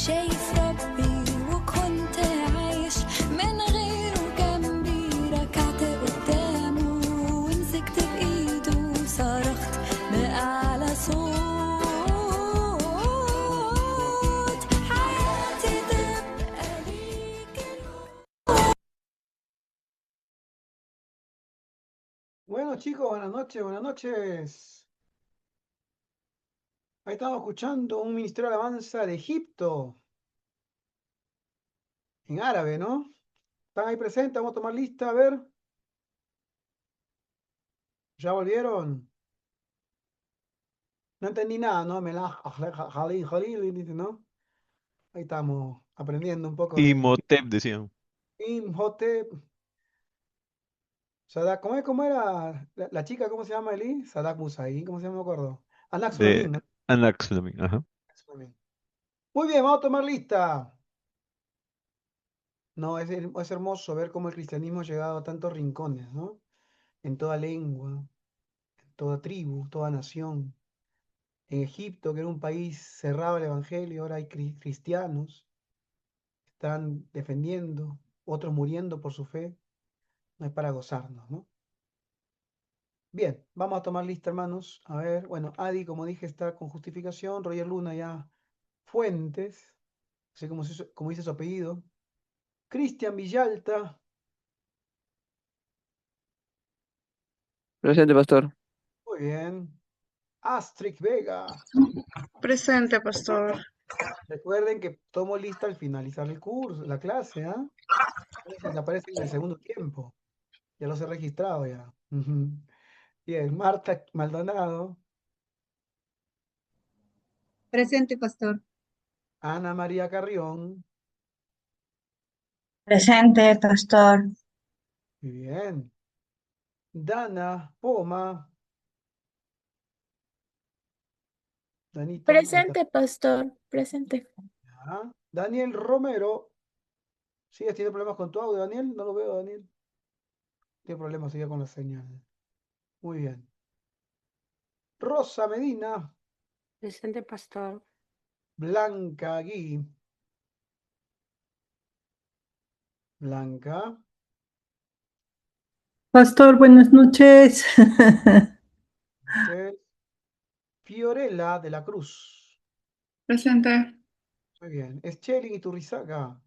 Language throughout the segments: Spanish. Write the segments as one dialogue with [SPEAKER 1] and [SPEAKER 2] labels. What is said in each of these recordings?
[SPEAKER 1] شايف ربي وكنت عايش من غيره جنبي، ركعت قدامه ومسكت بإيده وصرخت بأعلى صوت، حياتي تبقى ليك.
[SPEAKER 2] Bueno, chicos, buenas noches, buenas noches. Ahí estamos escuchando un ministerio de alabanza de Egipto, en árabe, ¿no? ¿Están ahí presentes? Vamos a tomar lista, a ver. ¿Ya volvieron? No entendí nada, ¿no? Jalil, Jalil, dice, ¿no? Ahí estamos aprendiendo un poco de
[SPEAKER 3] Imhotep decían.
[SPEAKER 2] Imhotep. Sadak, ¿cómo era la chica? ¿Cómo se llama, Eli? Sadak Musaí, ¿cómo se llama? No me acuerdo.
[SPEAKER 3] De
[SPEAKER 2] Anaxunamin, ¿no?
[SPEAKER 3] Anaxunamin, ajá.
[SPEAKER 2] Anaxunamin. Muy bien, vamos a tomar lista. No, es hermoso ver cómo el cristianismo ha llegado a tantos rincones, ¿no? En toda lengua, en toda tribu, toda nación. En Egipto, que era un país cerrado al evangelio, ahora hay cristianos que están defendiendo, otros muriendo por su fe. No es para gozarnos, ¿no? Bien, vamos a tomar lista, hermanos. A ver, bueno, Adi, como dije, está con justificación. Roger Luna ya Fuentes, así como dice su apellido. Cristian Villalta.
[SPEAKER 4] Presente, pastor.
[SPEAKER 2] Muy bien. Astrid Vega.
[SPEAKER 5] Presente, pastor.
[SPEAKER 2] Recuerden que tomo lista al finalizar el curso, la clase, ¿ah? Se aparece en el segundo tiempo. Ya los he registrado ya. Ujú. Bien, Marta Maldonado.
[SPEAKER 6] Presente, pastor.
[SPEAKER 2] Ana María Carrión.
[SPEAKER 7] Presente, pastor.
[SPEAKER 2] Muy bien. Dana Poma. Danita, ahí está.
[SPEAKER 8] Presente, pastor, presente.
[SPEAKER 2] Ya. Daniel Romero. ¿Sigues teniendo problemas con tu audio, Daniel? No lo veo, Daniel. Tiene problemas ya con la señal. Muy bien. Rosa Medina.
[SPEAKER 9] Presente, pastor.
[SPEAKER 2] Blanca Gui. Blanca.
[SPEAKER 10] Pastor, buenas noches.
[SPEAKER 2] Noches. Fiorella de la Cruz.
[SPEAKER 5] Presente.
[SPEAKER 2] Muy bien. Eschelin Iturrizaga.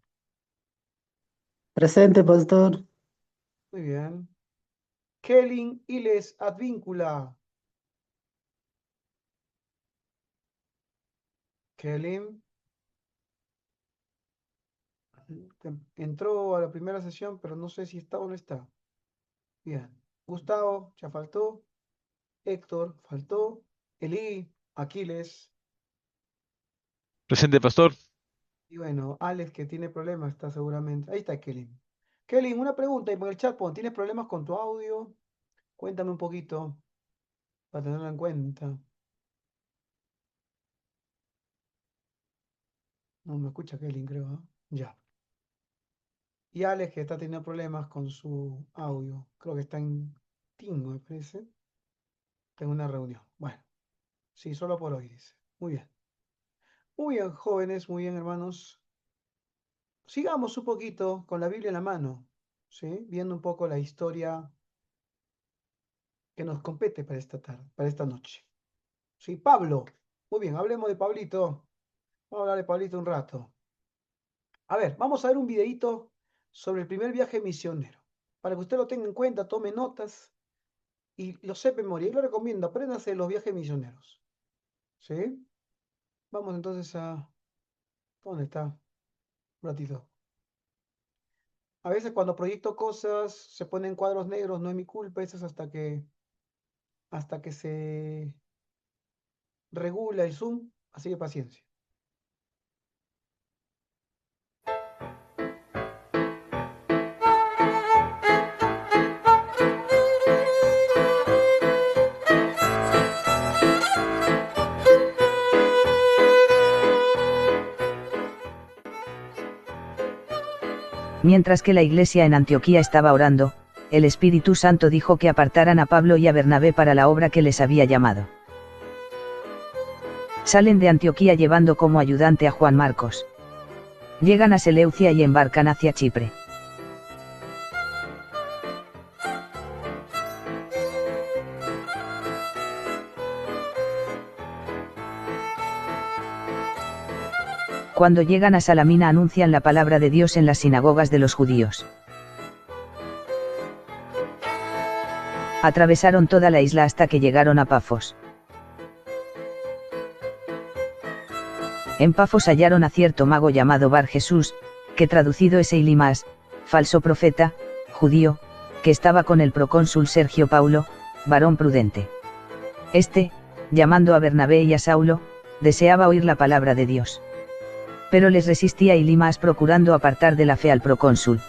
[SPEAKER 11] Presente, pastor.
[SPEAKER 2] Muy bien. Kelly Iles Advíncula. Kelly. Entró a la primera sesión, pero no sé si está o no está. Bien. Gustavo, ya faltó. Héctor, faltó. Eli, Aquiles.
[SPEAKER 3] Presente, pastor.
[SPEAKER 2] Y bueno, Alex, que tiene problemas, está seguramente. Ahí está Kelly. Kelly, una pregunta, y por el chat, ¿tienes problemas con tu audio? Cuéntame un poquito, para tenerlo en cuenta. No me escucha Kelly, creo, ¿eh? Ya. Y Alex, que está teniendo problemas con su audio. Creo que está en Tingo, me parece. Tengo una reunión. Bueno, sí, solo por hoy, dice. Muy bien. Muy bien, jóvenes, muy bien, hermanos. Sigamos un poquito con la Biblia en la mano, ¿sí? Viendo un poco la historia que nos compete para esta tarde, para esta noche. Sí, Pablo. Muy bien, hablemos de Pablito. Vamos a hablar de Pablito un rato. A ver, vamos a ver un videito sobre el primer viaje misionero. Para que usted lo tenga en cuenta, tome notas y lo sepa en memoria. Yo lo recomiendo, apréndase los viajes misioneros. ¿Sí? Vamos entonces a... ¿Dónde está? Un ratito. A veces cuando proyecto cosas se ponen cuadros negros, no es mi culpa, eso es hasta que se regula el zoom, así que paciencia.
[SPEAKER 12] Mientras que la iglesia en Antioquía estaba orando, el Espíritu Santo dijo que apartaran a Pablo y a Bernabé para la obra que les había llamado. Salen de Antioquía llevando como ayudante a Juan Marcos. Llegan a Seleucia y embarcan hacia Chipre. Cuando llegan a Salamina anuncian la palabra de Dios en las sinagogas de los judíos. Atravesaron toda la isla hasta que llegaron a Pafos. En Pafos hallaron a cierto mago llamado Bar Jesús, que traducido es Elimas, falso profeta, judío, que estaba con el procónsul Sergio Paulo, varón prudente. Este, llamando a Bernabé y a Saulo, deseaba oír la palabra de Dios. Pero les resistía Elimas procurando apartar de la fe al procónsul.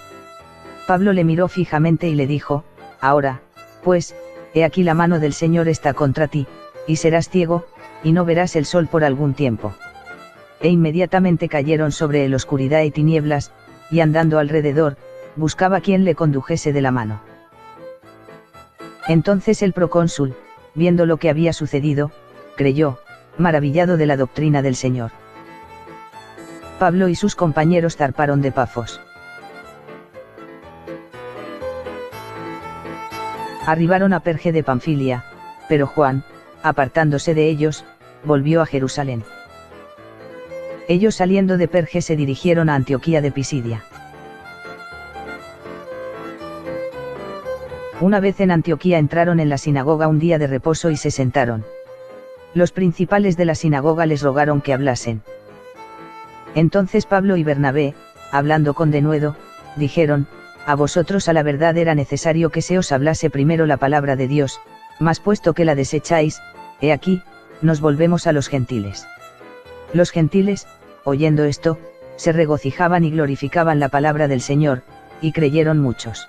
[SPEAKER 12] Pablo le miró fijamente y le dijo, ahora, pues, he aquí la mano del Señor está contra ti, y serás ciego, y no verás el sol por algún tiempo. E inmediatamente cayeron sobre él oscuridad y tinieblas, y andando alrededor, buscaba quien le condujese de la mano. Entonces el procónsul, viendo lo que había sucedido, creyó, maravillado de la doctrina del Señor. Pablo y sus compañeros zarparon de Pafos. Arribaron a Perge de Panfilia, pero Juan, apartándose de ellos, volvió a Jerusalén. Ellos saliendo de Perge se dirigieron a Antioquía de Pisidia. Una vez en Antioquía entraron en la sinagoga un día de reposo y se sentaron. Los principales de la sinagoga les rogaron que hablasen. Entonces Pablo y Bernabé, hablando con denuedo, dijeron, a vosotros a la verdad era necesario que se os hablase primero la palabra de Dios, mas puesto que la desecháis, he aquí, nos volvemos a los gentiles. Los gentiles, oyendo esto, se regocijaban y glorificaban la palabra del Señor, y creyeron muchos.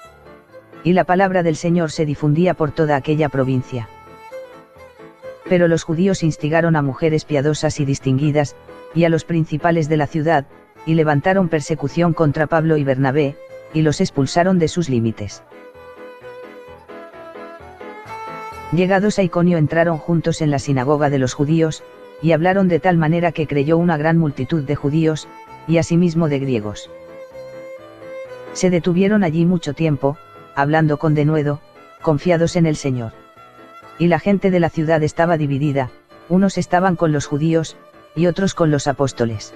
[SPEAKER 12] Y la palabra del Señor se difundía por toda aquella provincia. Pero los judíos instigaron a mujeres piadosas y distinguidas, y a los principales de la ciudad, y levantaron persecución contra Pablo y Bernabé, y los expulsaron de sus límites. Llegados a Iconio entraron juntos en la sinagoga de los judíos, y hablaron de tal manera que creyó una gran multitud de judíos, y asimismo de griegos. Se detuvieron allí mucho tiempo, hablando con denuedo, confiados en el Señor. Y la gente de la ciudad estaba dividida, unos estaban con los judíos, y otros con los apóstoles.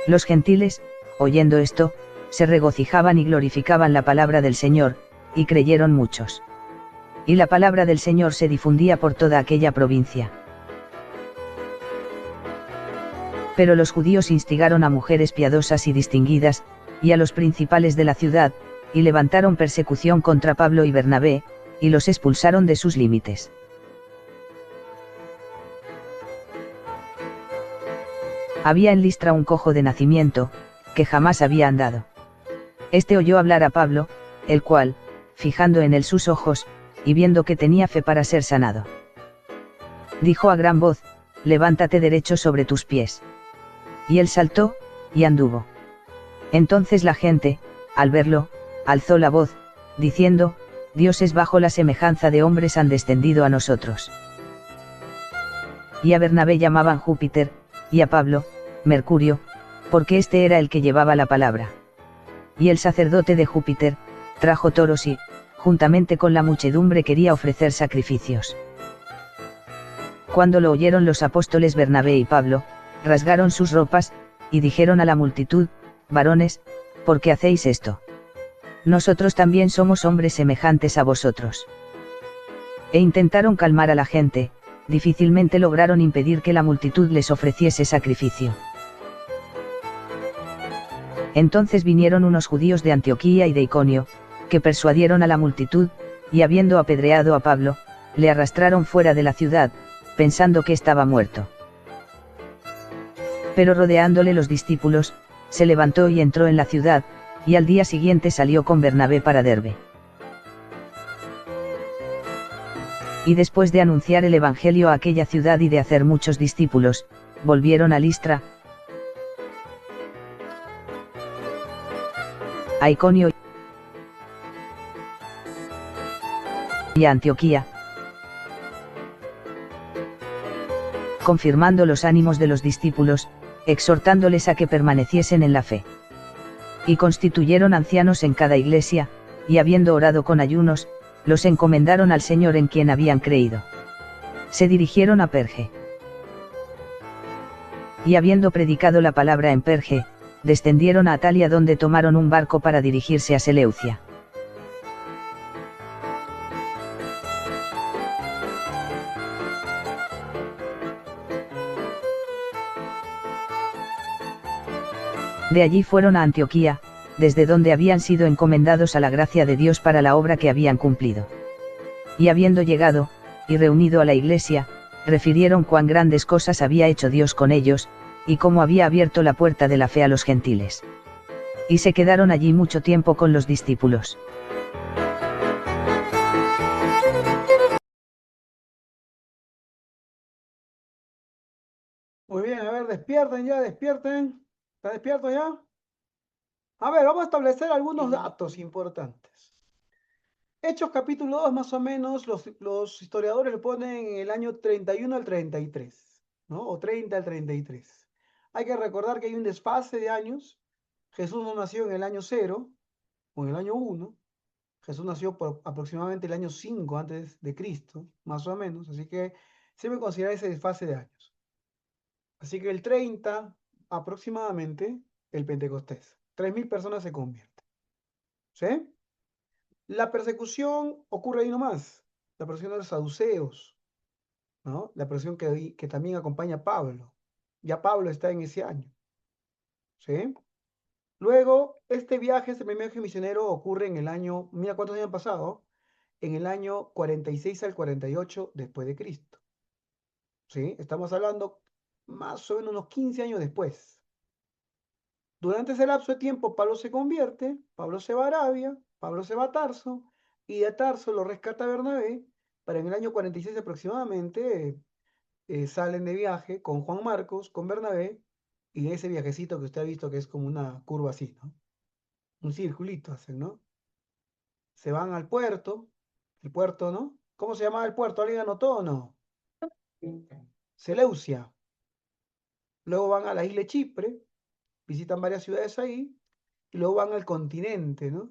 [SPEAKER 12] Los gentiles, oyendo esto, se regocijaban y glorificaban la palabra del Señor, y creyeron muchos. Y la palabra del Señor se difundía por toda aquella provincia. Pero los judíos instigaron a mujeres piadosas y distinguidas, y a los principales de la ciudad, y levantaron persecución contra Pablo y Bernabé, y los expulsaron de sus límites. Había en Listra un cojo de nacimiento, que jamás había andado. Este oyó hablar a Pablo, el cual, fijando en él sus ojos, y viendo que tenía fe para ser sanado, dijo a gran voz, levántate derecho sobre tus pies. Y él saltó, y anduvo. Entonces la gente, al verlo, alzó la voz, diciendo, dioses bajo la semejanza de hombres han descendido a nosotros. Y a Bernabé llamaban Júpiter, y a Pablo, Mercurio, porque este era el que llevaba la palabra. Y el sacerdote de Júpiter, trajo toros y, juntamente con la muchedumbre quería ofrecer sacrificios. Cuando lo oyeron los apóstoles Bernabé y Pablo, rasgaron sus ropas, y dijeron a la multitud, varones, ¿por qué hacéis esto? Nosotros también somos hombres semejantes a vosotros. E intentaron calmar a la gente, difícilmente lograron impedir que la multitud les ofreciese sacrificio. Entonces vinieron unos judíos de Antioquía y de Iconio, que persuadieron a la multitud, y habiendo apedreado a Pablo, le arrastraron fuera de la ciudad, pensando que estaba muerto. Pero rodeándole los discípulos, se levantó y entró en la ciudad, y al día siguiente salió con Bernabé para Derbe. Y después de anunciar el evangelio a aquella ciudad y de hacer muchos discípulos, volvieron a Listra, a Iconio y a Antioquía, confirmando los ánimos de los discípulos, exhortándoles a que permaneciesen en la fe. Y constituyeron ancianos en cada iglesia, y habiendo orado con ayunos, los encomendaron al Señor en quien habían creído. Se dirigieron a Perge. Y habiendo predicado la palabra en Perge, descendieron a Atalia donde tomaron un barco para dirigirse a Seleucia. De allí fueron a Antioquía, desde donde habían sido encomendados a la gracia de Dios para la obra que habían cumplido. Y habiendo llegado, y reunido a la iglesia, refirieron cuán grandes cosas había hecho Dios con ellos, y cómo había abierto la puerta de la fe a los gentiles. Y se quedaron allí mucho tiempo con los discípulos.
[SPEAKER 2] Muy bien, a ver, despierten ya, despierten. ¿Está despierto ya? A ver, vamos a establecer algunos datos importantes. Hechos capítulo 2, más o menos, los historiadores lo ponen en el año 31 al 33, ¿no? O 30 al 33. Hay que recordar que hay un desfase de años. Jesús no nació en el año 0 o en el año 1. Jesús nació por aproximadamente el año 5 antes de Cristo, más o menos. Así que siempre considerar ese desfase de años. Así que el 30, aproximadamente, el Pentecostés. 3.000 personas se convierten. ¿Sí? La persecución ocurre ahí nomás. La persecución de los saduceos, ¿no? La persecución que también acompaña a Pablo. Ya Pablo está en ese año. ¿Sí? Luego, este primer viaje misionero ocurre en el año, mira cuántos años han pasado, en el año 46 al 48 después de Cristo. ¿Sí? Estamos hablando más o menos unos 15 años después. Durante ese lapso de tiempo, Pablo se convierte, Pablo se va a Arabia, Pablo se va a Tarso, y de Tarso lo rescata Bernabé, para en el año 46 aproximadamente salen de viaje con Juan Marcos, con Bernabé, y ese viajecito que usted ha visto que es como una curva así, ¿no? Un circulito hacen, ¿no? Se van al puerto, el puerto, ¿no? ¿Cómo se llamaba el puerto? ¿Alguien anotó o no? Seleucia. Luego van a la isla de Chipre, visitan varias ciudades ahí, y luego van al continente, ¿no?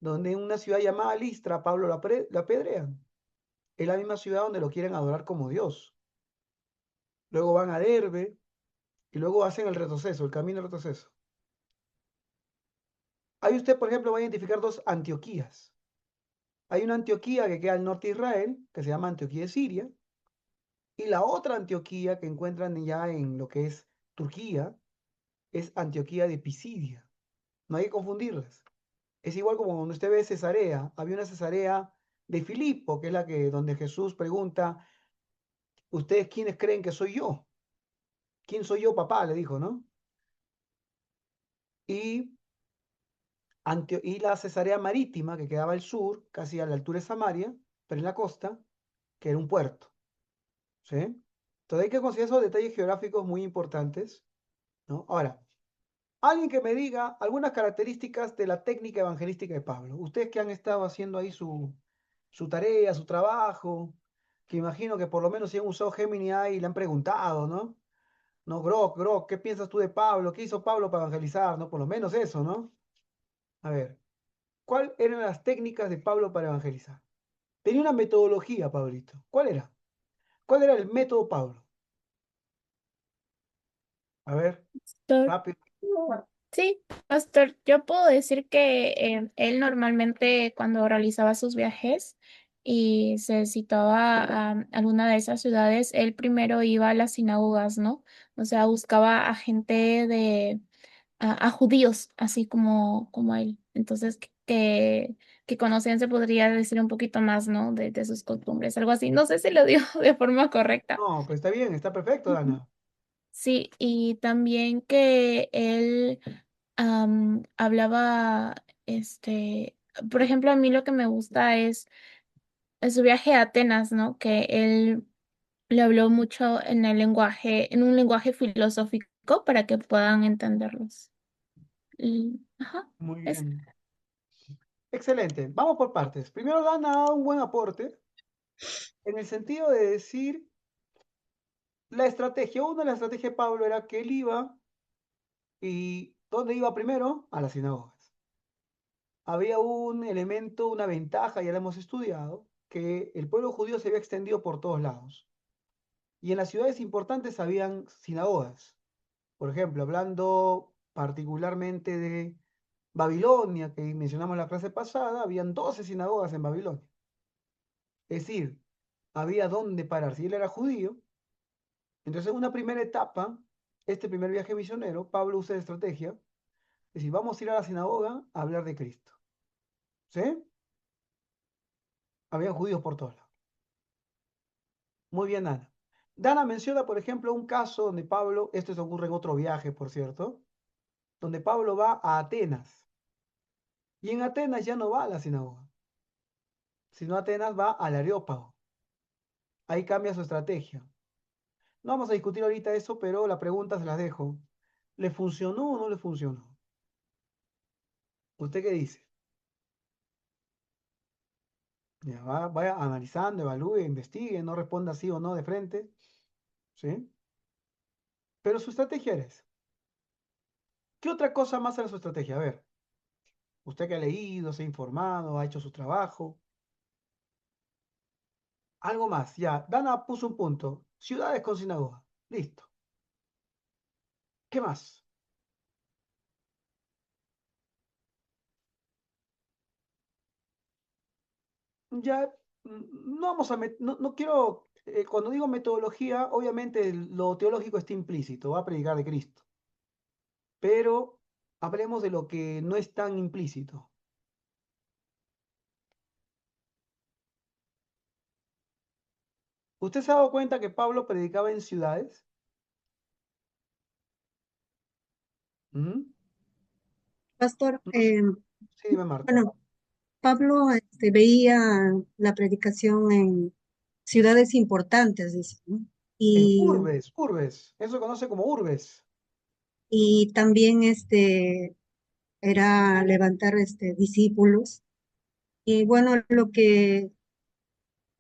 [SPEAKER 2] Donde en una ciudad llamada Listra, Pablo la apedrean. Es la misma ciudad donde lo quieren adorar como Dios. Luego van a Derbe, y luego hacen el retroceso, el camino del retroceso. Ahí usted, por ejemplo, va a identificar dos Antioquías. Hay una Antioquía que queda al norte de Israel, que se llama Antioquía de Siria, y la otra Antioquía que encuentran ya en lo que es Turquía, es Antioquía de Pisidia. No hay que confundirlas. Es igual como cuando usted ve Cesarea, había una Cesarea de Filipo, que es la que donde Jesús pregunta, ¿ustedes quiénes creen que soy yo? ¿Quién soy yo, papá? Le dijo, ¿no? Y y la Cesarea Marítima, que quedaba al sur, casi a la altura de Samaria, pero en la costa, que era un puerto. ¿Sí? Entonces hay que considerar esos detalles geográficos muy importantes, ¿no? Ahora, alguien que me diga algunas características de la técnica evangelística de Pablo. Ustedes que han estado haciendo ahí su tarea, su trabajo, que imagino que por lo menos si han usado Gemini y le han preguntado, ¿no? No, Grok, ¿qué piensas tú de Pablo? ¿Qué hizo Pablo para evangelizar? ¿No? Por lo menos eso, ¿no? A ver. ¿Cuáles eran las técnicas de Pablo para evangelizar? Tenía una metodología, Pablito. ¿Cuál era? ¿Cuál era el método Pablo? A ver,
[SPEAKER 8] Pastor.
[SPEAKER 2] rápido.
[SPEAKER 8] Sí, pastor, yo puedo decir que él normalmente cuando realizaba sus viajes y se citaba a alguna de esas ciudades, él primero iba a las sinagogas, ¿no? O sea, buscaba a gente a judíos, así como él. Entonces, que conocían, se podría decir un poquito más, ¿no? De sus costumbres, algo así. No sé si lo dio de forma correcta.
[SPEAKER 2] No, pues está bien, está perfecto,
[SPEAKER 8] Ujú.
[SPEAKER 2] Dana.
[SPEAKER 8] Sí, y también que él hablaba, por ejemplo, a mí lo que me gusta es su viaje a Atenas, ¿no? Que él le habló mucho en un lenguaje filosófico para que puedan entenderlos. Ajá,
[SPEAKER 2] Muy
[SPEAKER 8] es,
[SPEAKER 2] bien. Excelente. Vamos por partes. Primero, Dana ha dado un buen aporte en el sentido de decir la estrategia, una de las estrategias de Pablo era que él iba, y ¿dónde iba primero? A las sinagogas. Había un elemento, una ventaja, ya lo hemos estudiado, que el pueblo judío se había extendido por todos lados. Y en las ciudades importantes habían sinagogas. Por ejemplo, hablando particularmente de Babilonia, que mencionamos la clase pasada, habían 12 sinagogas en Babilonia. Es decir, había dónde parar. Si él era judío, entonces en una primera etapa, este primer viaje misionero, Pablo usa de estrategia, es decir, vamos a ir a la sinagoga a hablar de Cristo. ¿Sí? Habían judíos por todos lados. Muy bien, Ana. Dana menciona, por ejemplo, un caso donde Pablo, esto se ocurre en otro viaje, por cierto, donde Pablo va a Atenas. Y en Atenas ya no va a la sinagoga, sino Atenas va al Areópago. Ahí cambia su estrategia. No vamos a discutir ahorita eso, pero la pregunta se las dejo. ¿Le funcionó o no le funcionó? ¿Usted qué dice? Ya vaya analizando, evalúe, investigue, no responda sí o no de frente. ¿Sí? Pero su estrategia era esa. ¿Qué otra cosa más era su estrategia? A ver, usted que ha leído, se ha informado, ha hecho su trabajo. Algo más, ya. Dana puso un punto. Ciudades con sinagoga. Listo. ¿Qué más? Ya, no vamos a no, no quiero, cuando digo metodología, obviamente lo teológico está implícito, va a predicar de Cristo. Pero hablemos de lo que no es tan implícito. ¿Usted se ha dado cuenta que Pablo predicaba en ciudades? ¿Mm?
[SPEAKER 6] Pastor,
[SPEAKER 2] Sí, dime, Marta.
[SPEAKER 6] bueno, Pablo veía la predicación en ciudades importantes, dice, ¿no?
[SPEAKER 2] En
[SPEAKER 6] Y,
[SPEAKER 2] urbes, urbes. Eso se conoce como urbes.
[SPEAKER 6] y también era levantar discípulos. Y bueno, lo que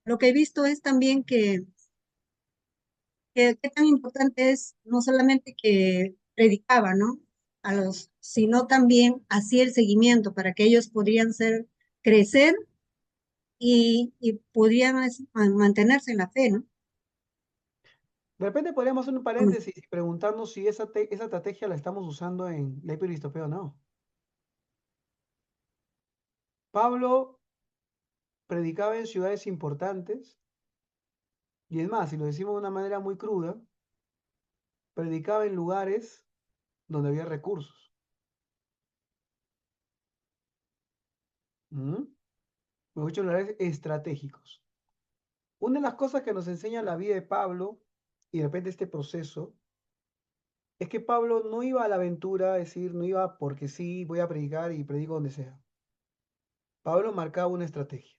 [SPEAKER 6] he visto es también que qué tan importante es no solamente que predicaba, ¿no? Sino también hacía el seguimiento para que ellos podrían crecer y podrían mantenerse en la fe, ¿no?
[SPEAKER 2] De repente podríamos hacer un
[SPEAKER 6] Como-
[SPEAKER 2] paréntesis y preguntarnos si esa estrategia la estamos usando en la hiperistopía o no. Pablo predicaba en ciudades importantes, y es más, si lo decimos de una manera muy cruda, predicaba en lugares donde había recursos. ¿Mm? Mejor dicho, en lugares estratégicos. Una de las cosas que nos enseña la vida de Pablo, y de repente este proceso, es que Pablo no iba a la aventura, es decir, no iba porque sí, voy a predicar y predico donde sea. Pablo marcaba una estrategia.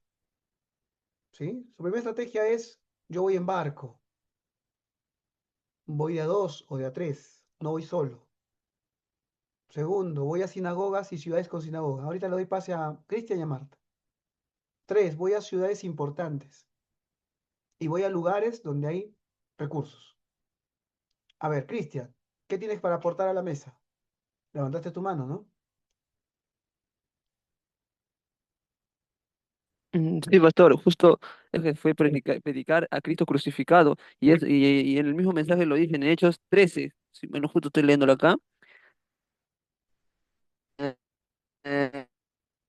[SPEAKER 2] ¿Sí? Su primera estrategia es, yo voy en barco, voy de a dos o de a tres, no voy solo. Segundo, voy a sinagogas y ciudades con sinagoga. Ahorita le doy pase a Cristian y a Marta. Tres, voy a ciudades importantes y voy a lugares donde hay recursos. A ver, Cristian, ¿qué tienes para aportar a la mesa? Levantaste tu mano, ¿no?
[SPEAKER 4] Sí, pastor, justo es que fue predicar a Cristo crucificado y en el mismo mensaje lo dice en Hechos 13, sí, bueno, justo estoy leyéndolo acá. eh,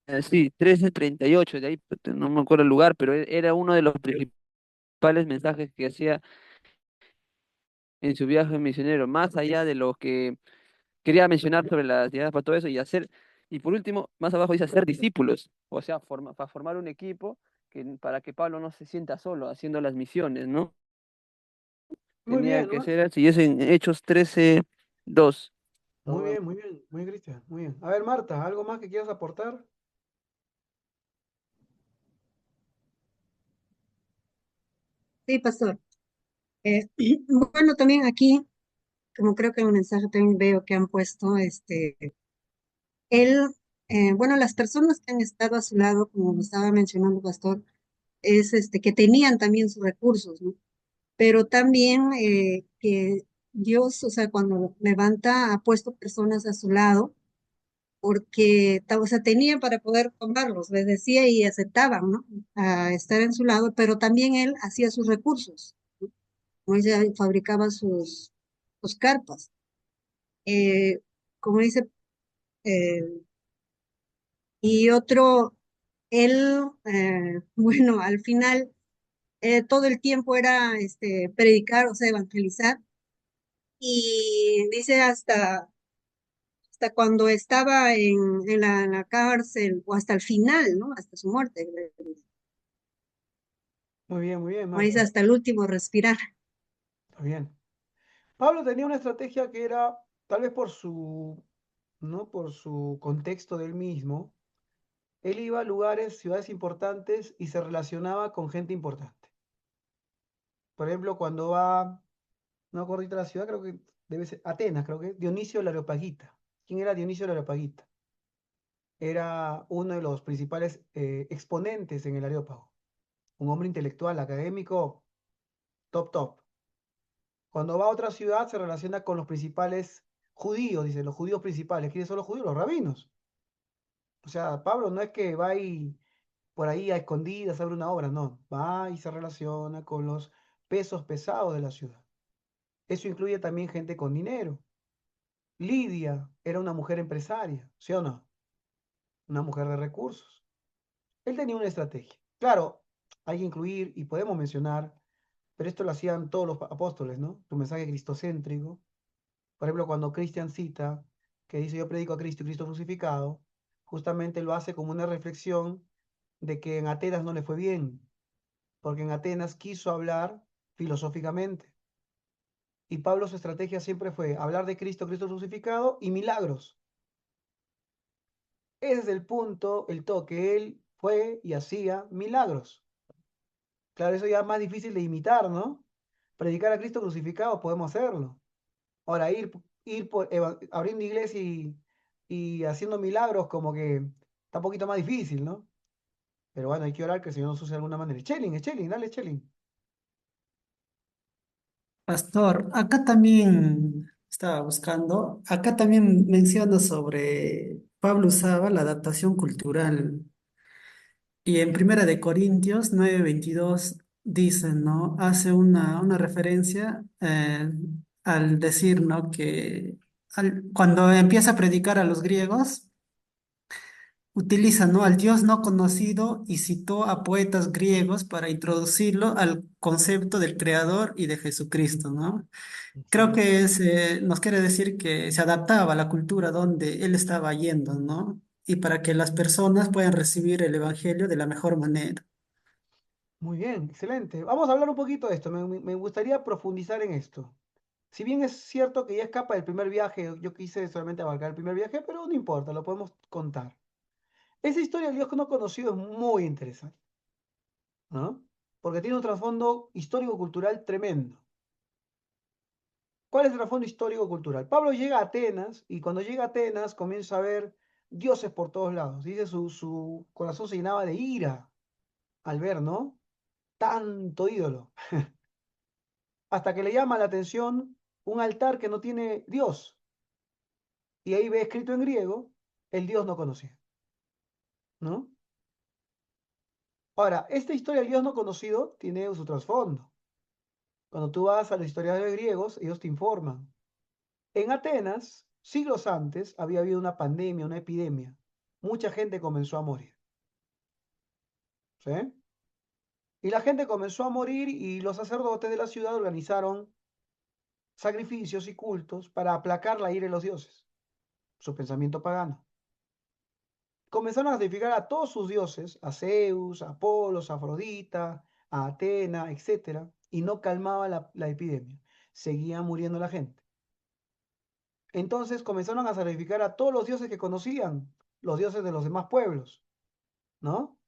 [SPEAKER 4] eh, sí, 13:38, de ahí no me acuerdo el lugar, pero era uno de los principales mensajes que hacía en su viaje misionero, más allá de lo que quería mencionar sobre las ideas para todo eso y por último, más abajo dice hacer discípulos, o sea, para formar un equipo para que Pablo no se sienta solo haciendo las misiones, ¿no?
[SPEAKER 2] Muy
[SPEAKER 4] Tenía
[SPEAKER 2] bien,
[SPEAKER 4] que
[SPEAKER 2] ¿no?
[SPEAKER 4] ser así, y es en Hechos 13:2.
[SPEAKER 2] Muy bien, muy bien, Cristian, muy bien. A ver, Marta, ¿algo más que quieras aportar?
[SPEAKER 6] Sí, pastor. Bueno, también aquí, como creo que en el mensaje también veo que han puesto, él, bueno, las personas que han estado a su lado, como lo estaba mencionando, pastor, es que tenían también sus recursos, ¿no? pero también que Dios, o sea, cuando levanta, ha puesto personas a su lado, porque, o sea, tenía para poder tomarlos, les decía y aceptaban, ¿no? A estar en su lado, pero también él hacía sus recursos, ¿no? Como dice, fabricaba sus carpas. Eh, como dice, eh, y otro, él, bueno, al final, todo el tiempo era predicar, o sea, evangelizar, y dice hasta cuando estaba en la cárcel, o hasta el final, ¿no? Hasta su muerte,
[SPEAKER 2] Muy bien,
[SPEAKER 6] como dice,
[SPEAKER 2] Marta.
[SPEAKER 6] hasta el último respirar.
[SPEAKER 2] Está bien. Pablo tenía una estrategia que era, tal vez por su, ¿no? Por su contexto del mismo, él iba a lugares, ciudades importantes y se relacionaba con gente importante. Por ejemplo, cuando va, no me acuerdo ahorita la ciudad, creo que debe ser Atenas, creo que Dionisio el Areopagita. ¿Quién era Dionisio el Areopagita? Era uno de los principales exponentes en el Areópago. Un hombre intelectual, académico, top, top. Cuando va a otra ciudad se relaciona con los principales judíos, dice, los judíos principales. ¿Quiénes son los judíos? Los rabinos. O sea, Pablo no es que va y por ahí a escondidas abre una obra, no. Va y se relaciona con los pesos pesados de la ciudad. Eso incluye también gente con dinero. Lidia era una mujer empresaria, ¿sí o no? Una mujer de recursos. Él tenía una estrategia. Claro, hay que incluir y podemos mencionar, pero esto lo hacían todos los apóstoles, ¿no? Tu mensaje cristocéntrico. Por ejemplo, cuando Cristian cita que dice yo predico a Cristo y Cristo crucificado, justamente lo hace como una reflexión de que en Atenas no le fue bien, porque en Atenas quiso hablar filosóficamente. Y Pablo su estrategia siempre fue hablar de Cristo, Cristo crucificado y milagros. Ese es el punto, el toque. Él fue y hacía milagros. Claro, eso ya es más difícil de imitar, ¿no? Predicar a Cristo crucificado podemos hacerlo. Ahora, ir por, abriendo iglesia y haciendo milagros como que está un poquito más difícil, ¿no? Pero bueno, hay que orar que el Señor nos use de alguna manera. Chelin, dale, Chelin.
[SPEAKER 10] Pastor, acá también estaba buscando, acá también menciona sobre Pablo usaba la adaptación cultural y en Primera de Corintios 9:22 dice, ¿no? Hace una referencia al decir, ¿no? Que cuando empieza a predicar a los griegos, utiliza, ¿no? Al Dios no conocido y citó a poetas griegos para introducirlo al concepto del Creador y de Jesucristo, ¿no? Creo
[SPEAKER 2] Excelente.
[SPEAKER 10] que nos quiere decir que se adaptaba a la cultura donde él estaba yendo, ¿no? Y para que las personas puedan recibir el Evangelio de la mejor manera.
[SPEAKER 2] Muy bien, excelente. Vamos a hablar un poquito de esto. Me gustaría profundizar en esto. Si bien es cierto que ya escapa del primer viaje, yo quise solamente abarcar el primer viaje, pero no importa, lo podemos contar. Esa historia del Dios que no conocido es muy interesante, ¿no? Porque tiene un trasfondo histórico-cultural tremendo. ¿Cuál es el trasfondo histórico-cultural? Pablo llega a Atenas y cuando llega a Atenas comienza a ver dioses por todos lados. Dice su corazón se llenaba de ira al ver, ¿no? Tanto ídolo. Hasta que le llama la atención un altar que no tiene Dios. Y ahí ve escrito en griego, el Dios no conocido, ¿no? Ahora, esta historia del Dios no conocido tiene su trasfondo. Cuando tú vas a los historiadores griegos, ellos te informan. En Atenas, siglos antes, había habido una pandemia, una epidemia. Mucha gente comenzó a morir. ¿Sí? Y la gente comenzó a morir y los sacerdotes de la ciudad organizaron sacrificios y cultos para aplacar la ira de los dioses, su pensamiento pagano. Comenzaron a sacrificar a todos sus dioses, a Zeus, a Apolos, a Afrodita, a Atena, etcétera, y no calmaba la epidemia. Seguía muriendo la gente. Entonces comenzaron a sacrificar a todos los dioses que conocían, los dioses de los demás pueblos, ¿no?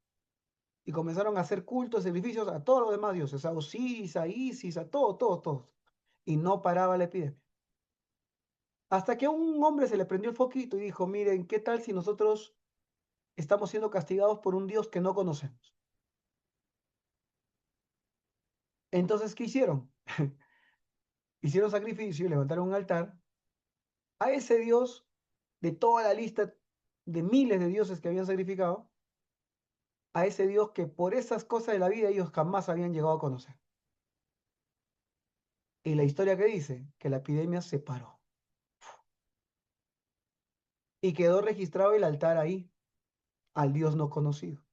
[SPEAKER 2] Y comenzaron a hacer cultos, sacrificios a todos los demás dioses, a Osiris, a Isis, a todos. Y no paraba la epidemia. Hasta que a un hombre se le prendió el foquito y dijo, miren, ¿qué tal si nosotros estamos siendo castigados por un Dios que no conocemos? Entonces, ¿qué hicieron? Hicieron sacrificio y levantaron un altar a ese Dios de toda la lista de miles de dioses que habían sacrificado, a ese Dios que por esas cosas de la vida ellos jamás habían llegado a conocer. Y la historia que dice que la epidemia se paró y quedó registrado el altar ahí, al Dios no conocido.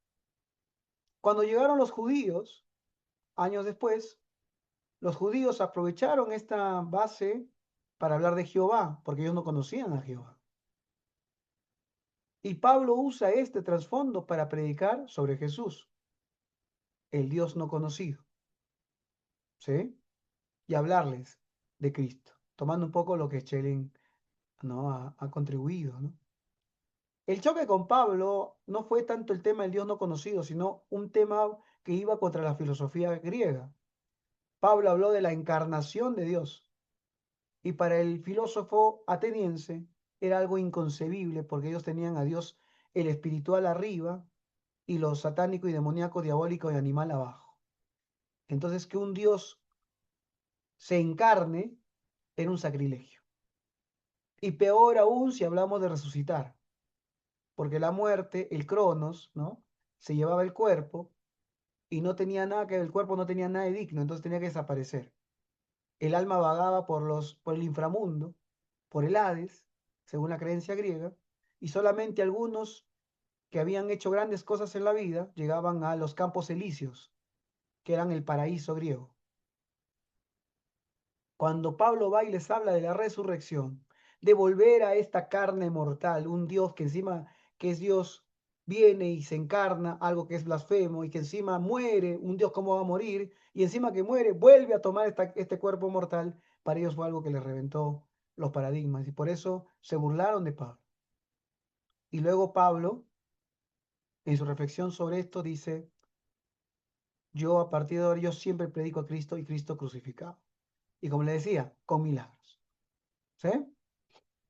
[SPEAKER 2] Cuando llegaron los judíos, años después, los judíos aprovecharon esta base para hablar de Jehová, porque ellos no conocían a Jehová. Y Pablo usa este trasfondo para predicar sobre Jesús, el Dios no conocido, ¿sí? Y hablarles de Cristo, tomando un poco lo que Schelling, ¿no? ha contribuido, ¿no? El choque con Pablo no fue tanto el tema del Dios no conocido, sino un tema que iba contra la filosofía griega. Pablo habló de la encarnación de Dios, y para el filósofo ateniense era algo inconcebible porque ellos tenían a Dios el espiritual arriba y lo satánico y demoníaco, diabólico y animal abajo. Entonces que un Dios se encarne era un sacrilegio. Y peor aún si hablamos de resucitar, porque la muerte, el Cronos, ¿no? Se llevaba el cuerpo y no tenía nada que el cuerpo no tenía nada de digno, entonces tenía que desaparecer. El alma vagaba por el inframundo, por el Hades, según la creencia griega, y solamente algunos que habían hecho grandes cosas en la vida llegaban a los campos elíseos, que eran el paraíso griego. Cuando Pablo va y les habla de la resurrección, de volver a esta carne mortal, un Dios que encima que es Dios viene y se encarna, algo que es blasfemo, y que encima muere, un Dios cómo va a morir, y encima que muere, vuelve a tomar este cuerpo mortal, para ellos fue algo que les reventó los paradigmas, y por eso se burlaron de Pablo. Y luego Pablo, en su reflexión sobre esto, dice, yo a partir de ahora, yo siempre predico a Cristo y Cristo crucificado. Y como le decía, con milagros. ¿Sí?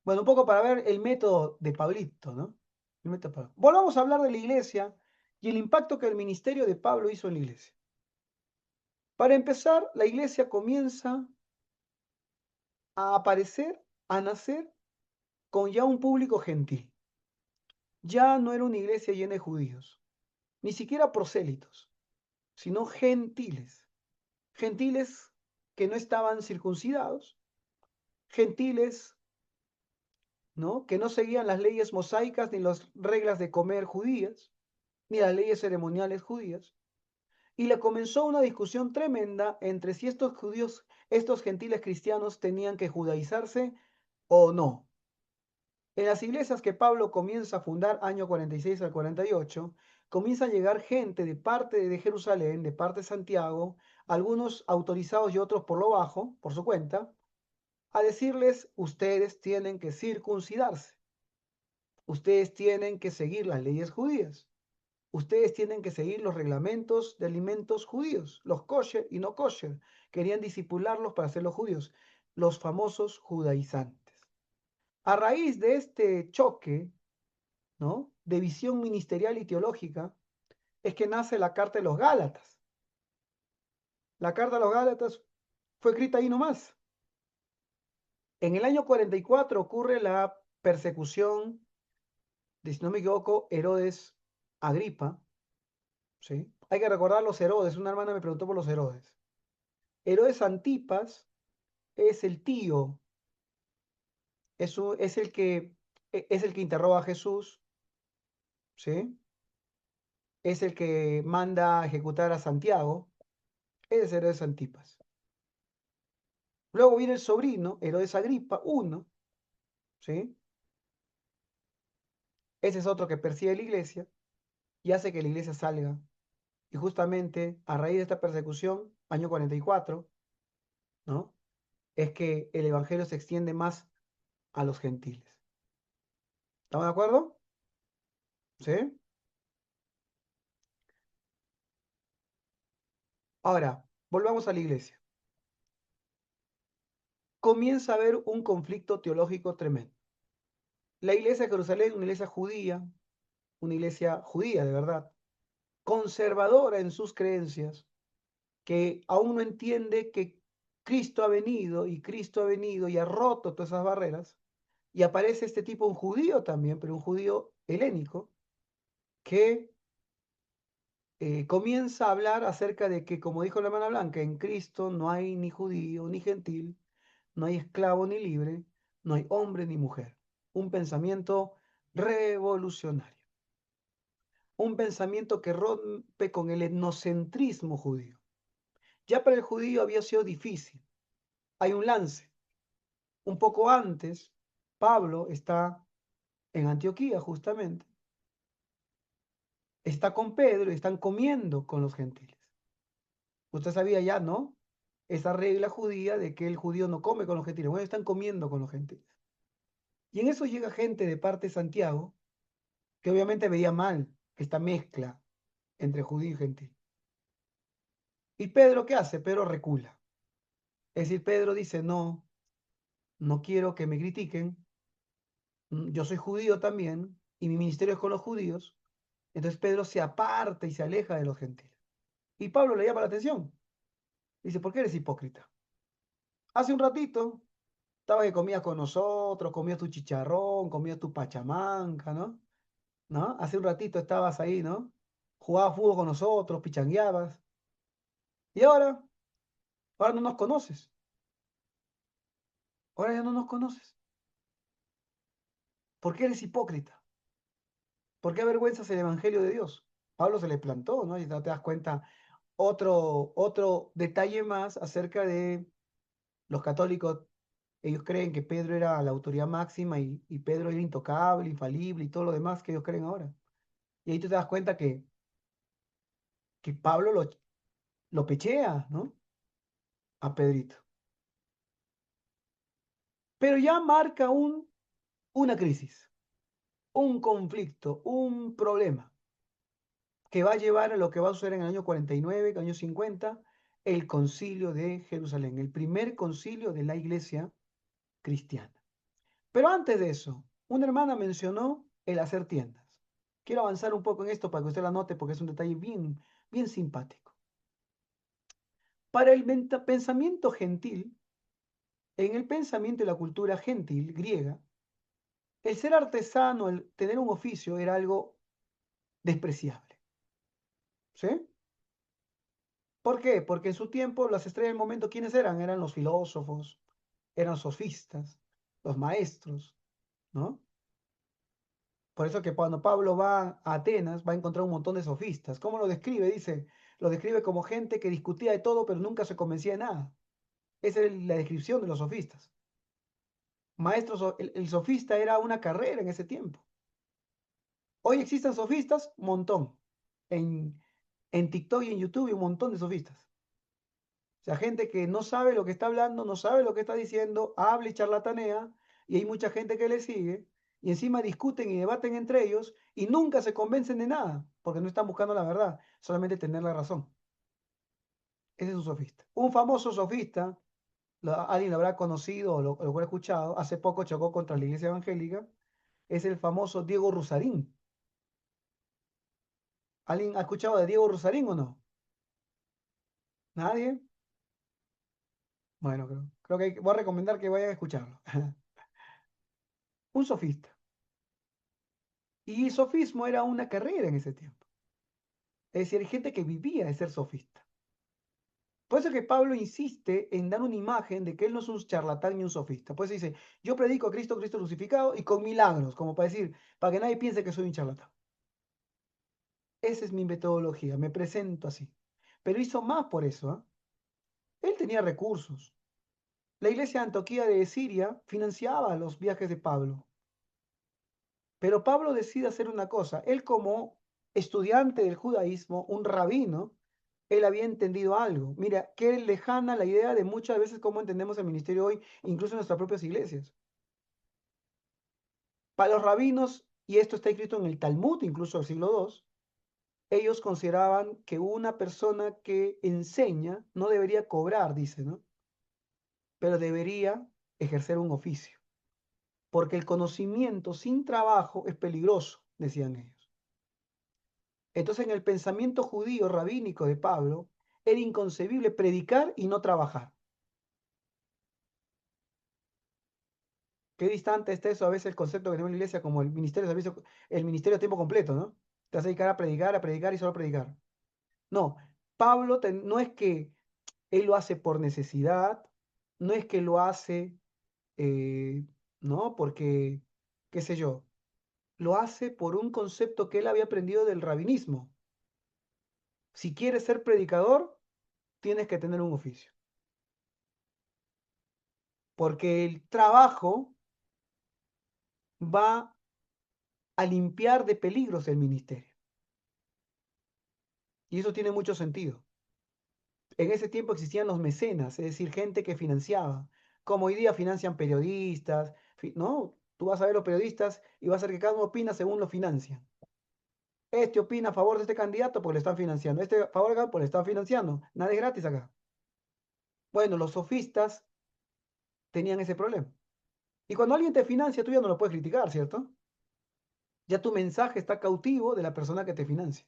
[SPEAKER 2] Bueno, un poco para ver el método de Pablito, ¿no? El método de Pablo. Volvamos a hablar de la iglesia y el impacto que el ministerio de Pablo hizo en la iglesia. Para empezar, la iglesia comienza a aparecer, a nacer con ya un público gentil. Ya no era una iglesia llena de judíos, ni siquiera prosélitos, sino gentiles. Gentiles que no estaban circuncidados, gentiles, ¿no? Que no seguían las leyes mosaicas ni las reglas de comer judías, ni las leyes ceremoniales judías. Y le comenzó una discusión tremenda entre si estos judíos, estos gentiles cristianos tenían que judaizarse o no. En las iglesias que Pablo comienza a fundar, año 46 al 48, comienza a llegar gente de parte de Jerusalén, de parte de Santiago, algunos autorizados y otros por lo bajo, por su cuenta, a decirles, ustedes tienen que circuncidarse, ustedes tienen que seguir las leyes judías, ustedes tienen que seguir los reglamentos de alimentos judíos, los kosher y no kosher. Querían disipularlos para hacerlos judíos, los famosos judaizantes. A raíz de este choque, ¿no?, de visión ministerial y teológica, es que nace la Carta de los Gálatas. La Carta de los Gálatas fue escrita ahí nomás. En el año 44 ocurre la persecución de, si no me equivoco, Herodes Agripa, ¿sí? Hay que recordar los Herodes, una hermana me preguntó por los Herodes. Herodes Antipas es el tío, es el que interroga a Jesús, ¿sí? Es el que manda a ejecutar a Santiago, es Herodes Antipas. Luego viene el sobrino, Herodes Agripa I, ¿sí? Ese es otro que persigue a la iglesia y hace que la iglesia salga. Y justamente a raíz de esta persecución, año 44, ¿no?, es que el evangelio se extiende más a los gentiles. ¿Estamos de acuerdo? ¿Sí? Ahora, volvamos a la iglesia. Comienza a haber un conflicto teológico tremendo. La iglesia de Jerusalén, una iglesia judía de verdad, conservadora en sus creencias, que aún no entiende que Cristo ha venido y ha roto todas esas barreras. Y aparece este tipo, un judío también, pero un judío helénico, que comienza a hablar acerca de que, como dijo la hermana Blanca, en Cristo no hay ni judío ni gentil, no hay esclavo ni libre, no hay hombre ni mujer. Un pensamiento revolucionario, un pensamiento que rompe con el etnocentrismo judío. Ya para el judío había sido difícil. Hay un lance. Un poco antes, Pablo está en Antioquía justamente, está con Pedro y están comiendo con los gentiles. Usted sabía ya, ¿no? Esa regla judía de que el judío no come con los gentiles. Bueno, están comiendo con los gentiles. Y en eso llega gente de parte de Santiago, que obviamente veía mal esta mezcla entre judío y gentil. ¿Y Pedro qué hace? Pedro recula. Es decir, Pedro dice, no, no quiero que me critiquen. Yo soy judío también y mi ministerio es con los judíos. Entonces Pedro se aparta y se aleja de los gentiles. Y Pablo le llama la atención. Dice, ¿por qué eres hipócrita? Hace un ratito estaba que comías con nosotros, comías tu chicharrón, comías tu pachamanca, ¿no? ¿No? Hace un ratito estabas ahí, ¿no? Jugabas fútbol con nosotros, pichangueabas. Y ahora no nos conoces. Ahora ya no nos conoces. ¿Por qué eres hipócrita? ¿Por qué avergüenzas el evangelio de Dios? Pablo se le plantó, ¿no? Y no te das cuenta otro detalle más acerca de los católicos. Ellos creen que Pedro era la autoridad máxima y Pedro era intocable, infalible y todo lo demás que ellos creen ahora. Y ahí tú te das cuenta que Pablo lo pechea, ¿no? A Pedrito. Pero ya marca una crisis, un conflicto, un problema que va a llevar a lo que va a suceder en el año 49, el año 50, el concilio de Jerusalén, el primer concilio de la iglesia cristiana. Pero antes de eso, una hermana mencionó el hacer tiendas. Quiero avanzar un poco en esto para que usted la note porque es un detalle bien, bien simpático. Para el pensamiento gentil, en el pensamiento y la cultura gentil griega, el ser artesano, el tener un oficio era algo despreciable. ¿Sí? ¿Por qué? Porque en su tiempo las estrellas del momento, ¿quiénes eran? Eran los filósofos, eran sofistas, los maestros, ¿no? Por eso que cuando Pablo va a Atenas va a encontrar un montón de sofistas. ¿Cómo lo describe? Dice, lo describe como gente que discutía de todo pero nunca se convencía de nada. Esa es la descripción de los sofistas. Maestros, el sofista era una carrera en ese tiempo. Hoy existen sofistas, un montón. En TikTok y en YouTube hay un montón de sofistas. O sea, gente que no sabe lo que está hablando, no sabe lo que está diciendo, habla y charlatanea, y hay mucha gente que le sigue, y encima discuten y debaten entre ellos, y nunca se convencen de nada, porque no están buscando la verdad, solamente tener la razón. Ese es un sofista. Un famoso sofista, alguien lo habrá conocido o lo habrá escuchado, hace poco chocó contra la iglesia evangélica, es el famoso Diego Rusarín. ¿Alguien ha escuchado de Diego Rusarín o no? ¿Nadie? Bueno, creo que voy a recomendar que vayan a escucharlo. Un sofista. Y sofismo era una carrera en ese tiempo. Es decir, hay gente que vivía de ser sofista. Por eso es que Pablo insiste en dar una imagen de que él no es un charlatán ni un sofista. Por eso dice, yo predico a Cristo, Cristo crucificado y con milagros, como para decir, para que nadie piense que soy un charlatán. Esa es mi metodología, me presento así. Pero hizo más por eso, ¿eh? Él tenía recursos. La iglesia de Antioquía de Siria financiaba los viajes de Pablo. Pero Pablo decide hacer una cosa. Él como estudiante del judaísmo, un rabino, él había entendido algo. Mira, qué lejana la idea de muchas veces cómo entendemos el ministerio hoy, incluso en nuestras propias iglesias. Para los rabinos, y esto está escrito en el Talmud, incluso del siglo II, ellos consideraban que una persona que enseña no debería cobrar, dice, ¿no? Pero debería ejercer un oficio. Porque el conocimiento sin trabajo es peligroso, decían ellos. Entonces, en el pensamiento judío rabínico de Pablo, era inconcebible predicar y no trabajar. Qué distante está eso a veces el concepto que tenemos en la iglesia como el ministerio de servicio, el ministerio a tiempo completo, ¿no? Te vas a dedicar a predicar y solo predicar. No, Pablo no es que él lo hace por necesidad, no es que lo hace, eh, ¿no? Porque, qué sé yo, lo hace por un concepto que él había aprendido del rabinismo. Si quieres ser predicador, tienes que tener un oficio. Porque el trabajo va a limpiar de peligros el ministerio. Y eso tiene mucho sentido. En ese tiempo existían los mecenas, es decir, gente que financiaba, como hoy día financian periodistas, ¿no? Tú vas a ver los periodistas y vas a ver que cada uno opina según lo financian. Este opina a favor de este candidato porque le están financiando. Este a favor acá porque le están financiando. Nada es gratis acá. Bueno, los sofistas tenían ese problema. Y cuando alguien te financia, tú ya no lo puedes criticar, ¿cierto? Ya tu mensaje está cautivo de la persona que te financia.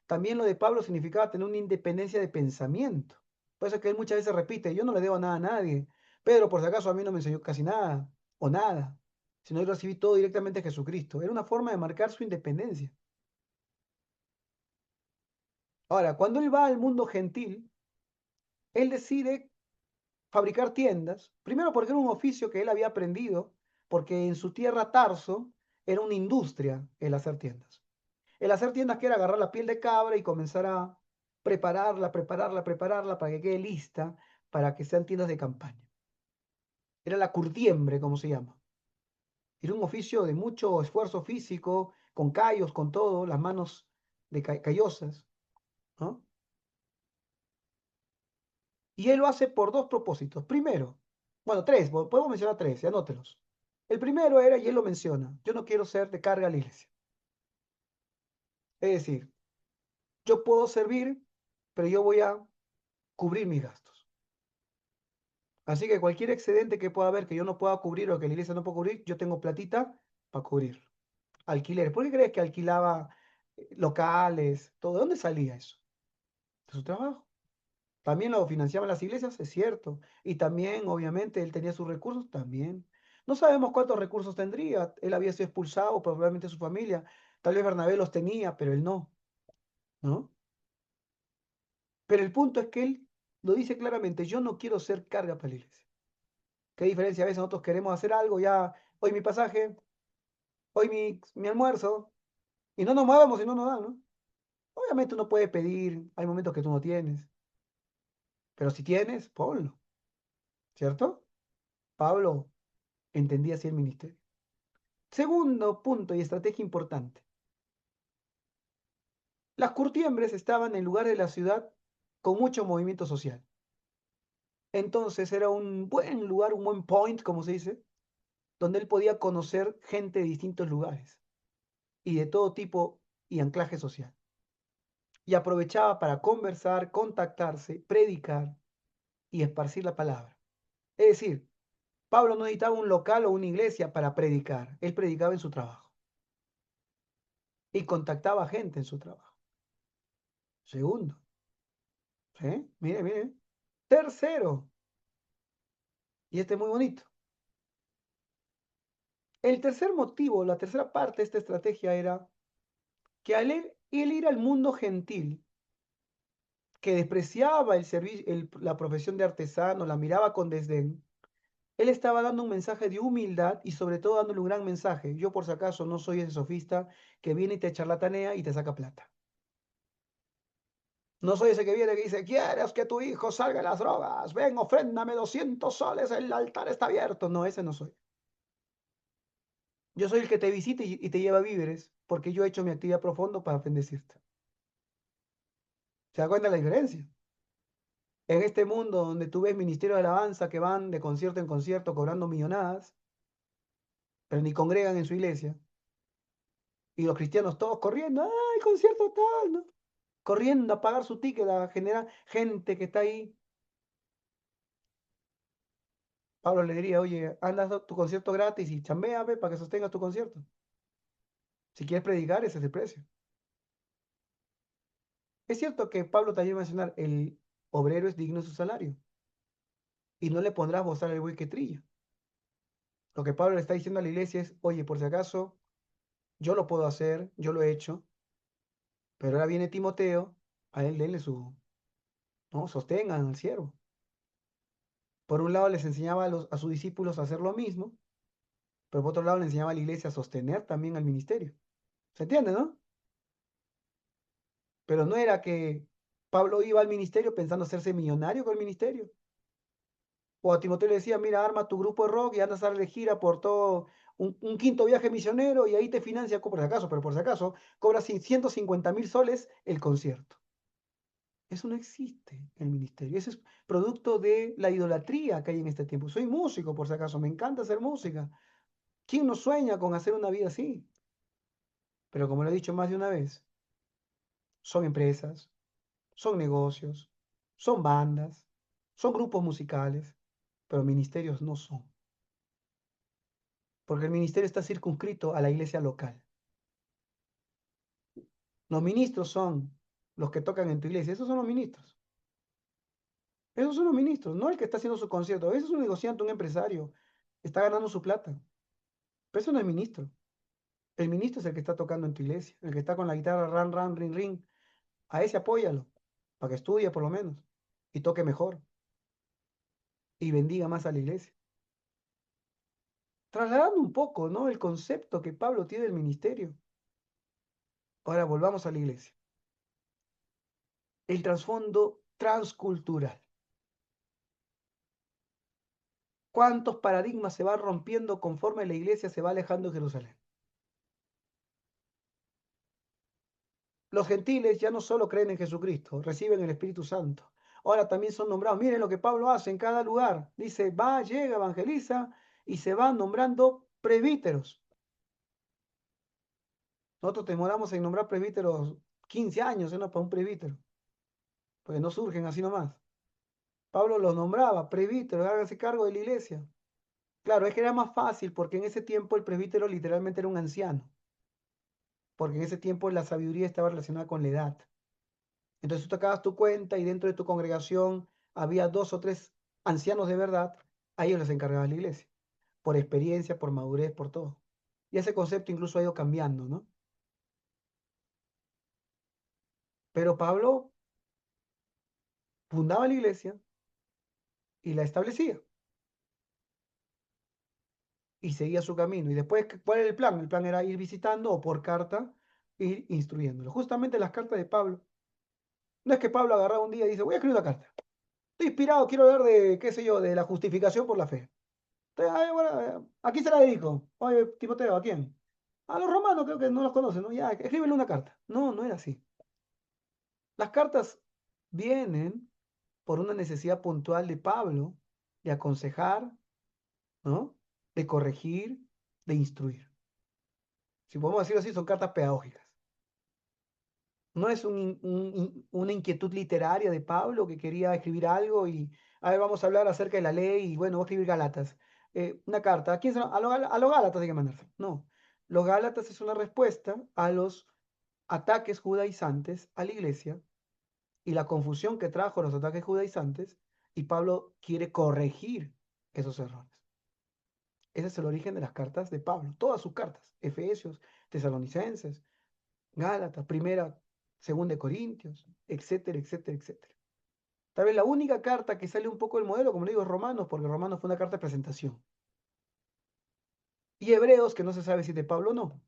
[SPEAKER 2] También lo de Pablo significaba tener una independencia de pensamiento. Por eso es que él muchas veces repite, yo no le debo nada a nadie. Pedro, por si acaso, a mí no me enseñó casi nada, o nada, sino yo recibí todo directamente de Jesucristo. Era una forma de marcar su independencia. Ahora, cuando él va al mundo gentil, él decide fabricar tiendas, primero porque era un oficio que él había aprendido, porque en su tierra Tarso era una industria el hacer tiendas. El hacer tiendas que era agarrar la piel de cabra y comenzar a prepararla para que quede lista, para que sean tiendas de campaña. Era la curtiembre, como se llama. Era un oficio de mucho esfuerzo físico, con callos, con todo, las manos de callosas, ¿no? Y él lo hace por dos propósitos. Primero, bueno, tres, podemos mencionar tres, anótelos. El primero era, y él lo menciona, yo no quiero ser de carga a la iglesia. Es decir, yo puedo servir, pero yo voy a cubrir mis gastos. Así que cualquier excedente que pueda haber que yo no pueda cubrir o que la iglesia no pueda cubrir, yo tengo platita para cubrir. Alquileres. ¿Por qué crees que alquilaba locales? Todo. ¿De dónde salía eso? De su trabajo. También lo financiaban las iglesias, es cierto. Y también, obviamente, él tenía sus recursos, también. No sabemos cuántos recursos tendría. Él había sido expulsado, probablemente su familia. Tal vez Bernabé los tenía, pero él no. ¿No? Pero el punto es que él lo dice claramente, yo no quiero ser carga para la iglesia. ¿Qué diferencia a veces nosotros queremos hacer algo? Ya, hoy mi pasaje, hoy mi almuerzo, y no nos movemos y no nos dan, ¿no? Obviamente uno puede pedir, hay momentos que tú no tienes, pero si tienes, ponlo, ¿cierto? Pablo entendía así el ministerio. Segundo punto y estrategia importante. Las curtiembres estaban en lugares de la ciudad con mucho movimiento social. Entonces era un buen lugar, un buen point, como se dice, donde él podía conocer gente de distintos lugares y de todo tipo y anclaje social. Y aprovechaba para conversar, contactarse, predicar y esparcir la palabra. Es decir, Pablo no necesitaba un local o una iglesia para predicar, él predicaba en su trabajo y contactaba gente en su trabajo. Segundo, ¿sí? Mire, mire. Tercero, y este es muy bonito. El tercer motivo, la tercera parte de esta estrategia era que al él ir al mundo gentil, que despreciaba el servicio, la profesión de artesano, la miraba con desdén, él estaba dando un mensaje de humildad y sobre todo dándole un gran mensaje. Yo por si acaso no soy ese sofista que viene y te charlatanea y te saca plata. No soy ese que viene y dice, ¿quieres que tu hijo salga de las drogas? Ven, ofréndame 200 soles, el altar está abierto. No, ese no soy. Yo soy el que te visita y te lleva víveres, porque yo he hecho mi actividad profundo para bendecirte. ¿Se da cuenta la diferencia? En este mundo donde tú ves ministerios de alabanza que van de concierto en concierto cobrando millonadas, pero ni congregan en su iglesia, y los cristianos todos corriendo, ¡ay, concierto tal! ¿No? Corriendo a pagar su ticket a generar gente que está ahí. Pablo le diría, oye, anda a tu concierto gratis y chambea, ve, para que sostengas tu concierto. Si quieres predicar, ese es el precio. Es cierto que Pablo también va a mencionar, el obrero es digno de su salario, y no le pondrás bozal al buey que trilla. Lo que Pablo le está diciendo a la iglesia es, oye, por si acaso, yo lo puedo hacer, yo lo he hecho, pero ahora viene Timoteo, a él denle su, ¿no? Sostengan al siervo. Por un lado les enseñaba a sus discípulos a hacer lo mismo, pero por otro lado le enseñaba a la iglesia a sostener también al ministerio. ¿Se entiende, no? Pero no era que Pablo iba al ministerio pensando hacerse millonario con el ministerio. O a Timoteo le decía, mira, arma tu grupo de rock y andas a dar de gira por todo un quinto viaje misionero y ahí te financia, por si acaso, pero por si acaso, cobras 150.000 soles el concierto. Eso no existe en el ministerio. Eso es producto de la idolatría que hay en este tiempo. Soy músico, por si acaso, me encanta hacer música. ¿Quién no sueña con hacer una vida así? Pero como lo he dicho más de una vez, son empresas, son negocios, son bandas, son grupos musicales, pero ministerios no son. Porque el ministerio está circunscrito a la iglesia local. Los ministros son los que tocan en tu iglesia, esos son los ministros. Esos son los ministros, no el que está haciendo su concierto. Ese es un negociante, un empresario, está ganando su plata. Pero eso no es ministro. El ministro es el que está tocando en tu iglesia, el que está con la guitarra, ran, ran, ring, ring. A ese apóyalo, para que estudie por lo menos, y toque mejor, y bendiga más a la iglesia. Trasladando un poco, ¿no? El concepto que Pablo tiene del ministerio. Ahora volvamos a la iglesia. El trasfondo transcultural. ¿Cuántos paradigmas se van rompiendo conforme la iglesia se va alejando de Jerusalén? Los gentiles ya no solo creen en Jesucristo, reciben el Espíritu Santo. Ahora también son nombrados. Miren lo que Pablo hace en cada lugar. Dice, va, llega, evangeliza y se van nombrando presbíteros. Nosotros demoramos en nombrar presbíteros 15 años, ¿no? Para un presbítero. Porque no surgen así nomás. Pablo los nombraba, presbíteros, háganse cargo de la iglesia. Claro, es que era más fácil porque en ese tiempo el presbítero literalmente era un anciano. Porque en ese tiempo la sabiduría estaba relacionada con la edad. Entonces tú sacabas tu cuenta y dentro de tu congregación había 2 o 3 ancianos de verdad, a ellos les encargaba la iglesia, por experiencia, por madurez, por todo. Y ese concepto incluso ha ido cambiando, ¿no? Pero Pablo fundaba la iglesia y la establecía y seguía su camino. Y después, ¿cuál era el plan? El plan era ir visitando o por carta ir instruyéndolo. Justamente las cartas de Pablo. No es que Pablo agarraba un día y dice, voy a escribir una carta. Estoy inspirado, quiero hablar de, qué sé yo, de la justificación por la fe. Entonces, bueno, ¿a quién se la dedico? Oye, Timoteo, ¿a quién? A los romanos creo que no los conocen, ¿no? Ya, escríbele una carta. No, no era así. Las cartas vienen por una necesidad puntual de Pablo de aconsejar, ¿no? De corregir, de instruir. Si podemos decirlo así, son cartas pedagógicas. No es una inquietud literaria de Pablo que quería escribir algo y, a ver, vamos a hablar acerca de la ley y bueno, voy a escribir Gálatas. Una carta, ¿a quién a los Gálatas hay que mandarse? No. Los Gálatas es una respuesta a los ataques judaizantes a la iglesia y la confusión que trajo los ataques judaizantes y Pablo quiere corregir esos errores. Ese es el origen de las cartas de Pablo, todas sus cartas, Efesios, Tesalonicenses, Gálatas, primera, segunda de Corintios, etcétera, etcétera, etcétera. Tal vez la única carta que sale un poco del modelo, como le digo, es Romanos, porque Romanos fue una carta de presentación. Y Hebreos, que no se sabe si de Pablo o no.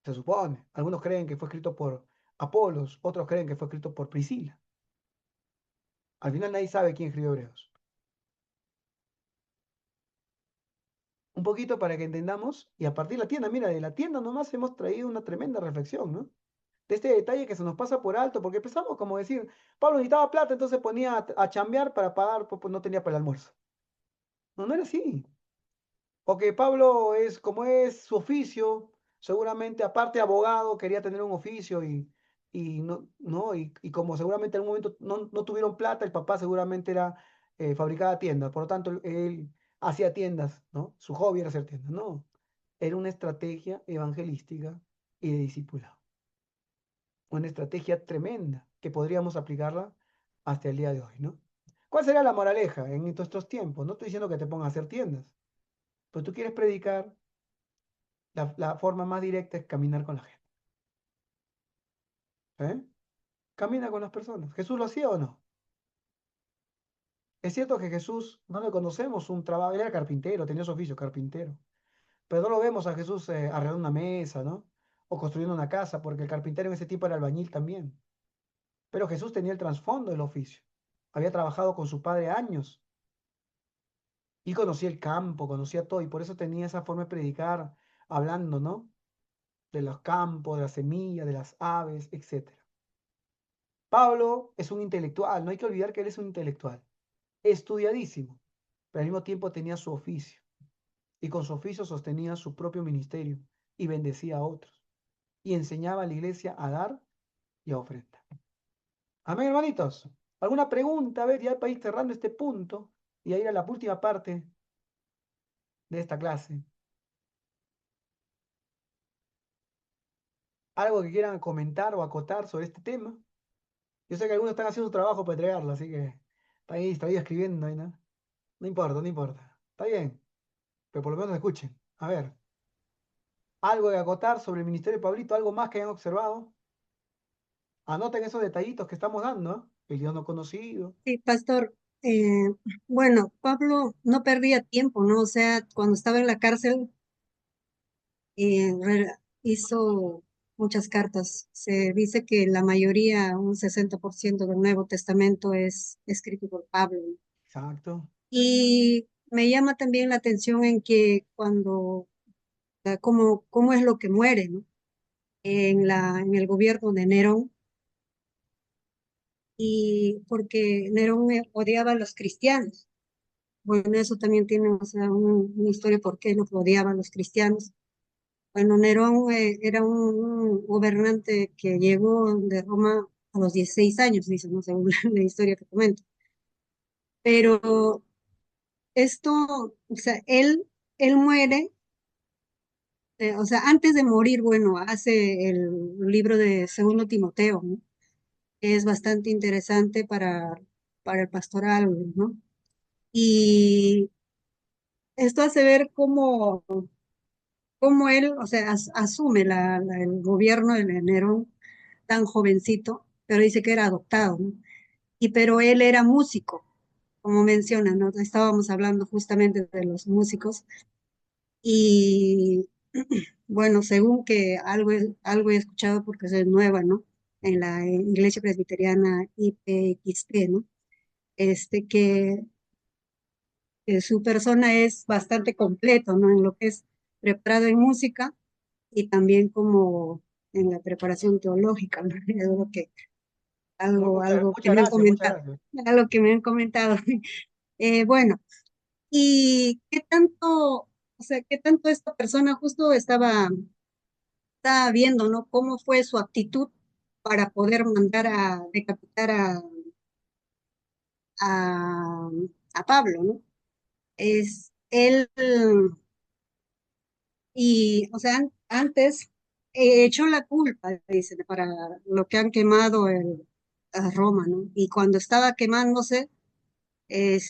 [SPEAKER 2] Se supone. Algunos creen que fue escrito por Apolos, otros creen que fue escrito por Priscila. Al final nadie sabe quién escribió Hebreos. Un poquito para que entendamos, y a partir de la tienda, mira, de la tienda nomás hemos traído una tremenda reflexión, ¿no? De este detalle que se nos pasa por alto, porque empezamos como decir, Pablo necesitaba plata, entonces ponía a chambear para pagar, pues no tenía para el almuerzo. No, no era así. O que Pablo es como es su oficio, seguramente aparte de abogado, quería tener un oficio y como seguramente en algún momento no tuvieron plata, el papá seguramente era fabricaba tiendas, por lo tanto él hacía tiendas, ¿no? Su hobby era hacer tiendas, no, era una estrategia evangelística y de discipulado. Una estrategia tremenda que podríamos aplicarla hasta el día de hoy, ¿no? ¿Cuál sería la moraleja en estos tiempos? No estoy diciendo que te pongas a hacer tiendas. Pero tú quieres predicar, la forma más directa es caminar con la gente. ¿Eh? Camina con las personas. ¿Jesús lo hacía o no? Es cierto que Jesús no le conocemos un trabajo, él era carpintero, tenía su oficio, carpintero. Pero no lo vemos a Jesús arreglando una mesa, ¿no? O construyendo una casa, porque el carpintero en ese tipo era albañil también. Pero Jesús tenía el trasfondo del oficio. Había trabajado con su padre años y conocía el campo, conocía todo, y por eso tenía esa forma de predicar, hablando, ¿no? De los campos, de las semillas, de las aves, etc. Pablo es un intelectual, no hay que olvidar que él es un intelectual, estudiadísimo, pero al mismo tiempo tenía su oficio, y con su oficio sostenía su propio ministerio y bendecía a otros, y enseñaba a la iglesia a dar y a ofrendar. Amén, hermanitos. ¿Alguna pregunta? A ver, ya para ir cerrando este punto y a ir a la última parte de esta clase. ¿Algo que quieran comentar o acotar sobre este tema? Yo sé que algunos están haciendo su trabajo para entregarlo, así que están ahí distraídos escribiendo, ¿no? No importa, no importa. Está bien, pero por lo menos escuchen. A ver, algo de acotar sobre el ministerio de Pablito, algo más que hayan observado. Anoten esos detallitos que estamos dando, ¿eh? El Dios no conocido.
[SPEAKER 6] Sí, pastor, bueno, Pablo no perdía tiempo, ¿no? O sea, cuando estaba en la cárcel, hizo muchas cartas. Se dice que la mayoría, un 60% del Nuevo Testamento es escrito por Pablo.
[SPEAKER 2] Exacto.
[SPEAKER 6] Y me llama también la atención en que cuando, cómo es lo que muere, ¿no? En el gobierno de Nerón, y porque Nerón odiaba a los cristianos. Bueno, eso también tiene, o sea, una historia por qué los odiaba a los cristianos. Bueno, Nerón era un gobernante que llegó de Roma a los 16 años, dicen, ¿no? Según la historia que comento. Pero esto, o sea, él muere, o sea, antes de morir, bueno, hace el libro de Segundo Timoteo, ¿no? Que es bastante interesante para el pastoral, ¿no? Y esto hace ver cómo él, o sea, asume el gobierno de Nerón tan jovencito, pero dice que era adoptado, ¿no? Pero él era músico, como menciona, ¿no? Estábamos hablando justamente de los músicos y bueno, según que algo he escuchado porque soy nueva, ¿no? En la iglesia presbiteriana IPXP, ¿no? Que su persona es bastante completo, ¿no? En lo que es preparado en música y también como en la preparación teológica, ¿no? Es lo que, algo que
[SPEAKER 2] Muchas
[SPEAKER 6] me han
[SPEAKER 2] gracias, muchas
[SPEAKER 6] comentado,
[SPEAKER 2] gracias.
[SPEAKER 6] algo que me han comentado. Bueno, ¿y qué tanto, o sea, qué tanto esta persona justo estaba viendo, ¿no? Cómo fue su actitud para poder mandar a decapitar a, a Pablo, ¿no? Es él, y, o sea, antes echó la culpa, dice, para lo que han quemado a Roma, ¿no? Y cuando estaba quemándose, él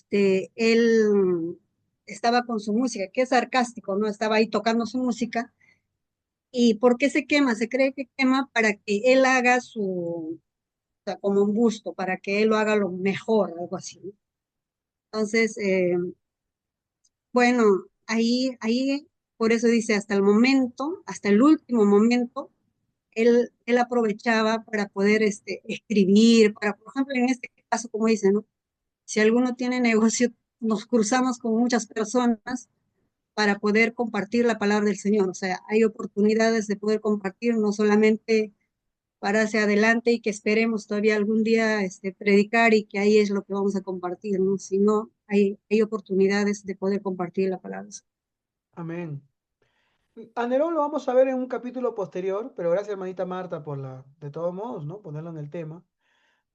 [SPEAKER 6] estaba con su música, que es sarcástico, ¿no? Estaba ahí tocando su música. ¿Y por qué se quema? Se cree que quema para que él haga o sea, como un busto, para que él lo haga lo mejor, algo así, ¿no? Entonces, bueno, por eso dice, hasta el momento, hasta el último momento, él aprovechaba para poder escribir, por ejemplo, en este caso, como dice, ¿no? Si alguno tiene negocio, nos cruzamos con muchas personas para poder compartir la palabra del Señor. O sea, hay oportunidades de poder compartir, no solamente para hacia adelante y que esperemos todavía algún día predicar y que ahí es lo que vamos a compartir, ¿no? Sino hay oportunidades de poder compartir la palabra.
[SPEAKER 2] Amén. A Nerón lo vamos a ver en un capítulo posterior, pero gracias, hermanita Marta, de todos modos, ¿no? Ponerlo en el tema.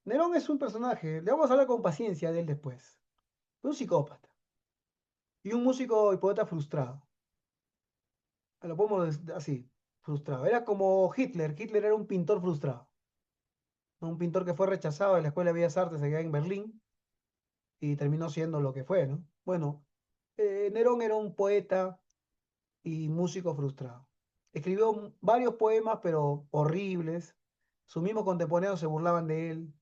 [SPEAKER 2] Nerón es un personaje, le vamos a hablar con paciencia de él después. Un psicópata y un músico y poeta frustrado. Lo podemos decir así, frustrado. Era como Hitler. Hitler era un pintor frustrado, ¿no? Un pintor que fue rechazado de la Escuela de Bellas Artes allá en Berlín y terminó siendo lo que fue, ¿no? Bueno, Nerón era un poeta y músico frustrado. Escribió varios poemas, pero horribles. Sus mismos contemporáneos se burlaban de él.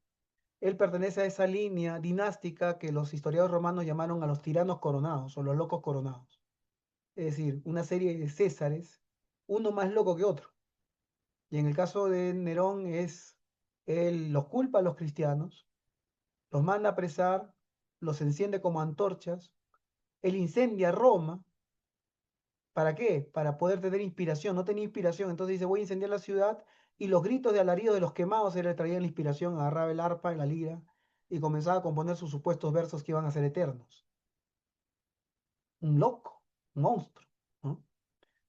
[SPEAKER 2] Él pertenece a esa línea dinástica que los historiadores romanos llamaron a los tiranos coronados o los locos coronados. Es decir, una serie de césares, uno más loco que otro. Y en el caso de Nerón él los culpa a los cristianos, los manda a apresar, los enciende como antorchas, él incendia Roma. ¿Para qué? Para poder tener inspiración. No tenía inspiración, entonces dice, voy a incendiar la ciudad y los gritos de alarido de los quemados se le traían la inspiración, agarraba el arpa y la lira y comenzaba a componer sus supuestos versos que iban a ser eternos. Un loco, un monstruo, ¿no?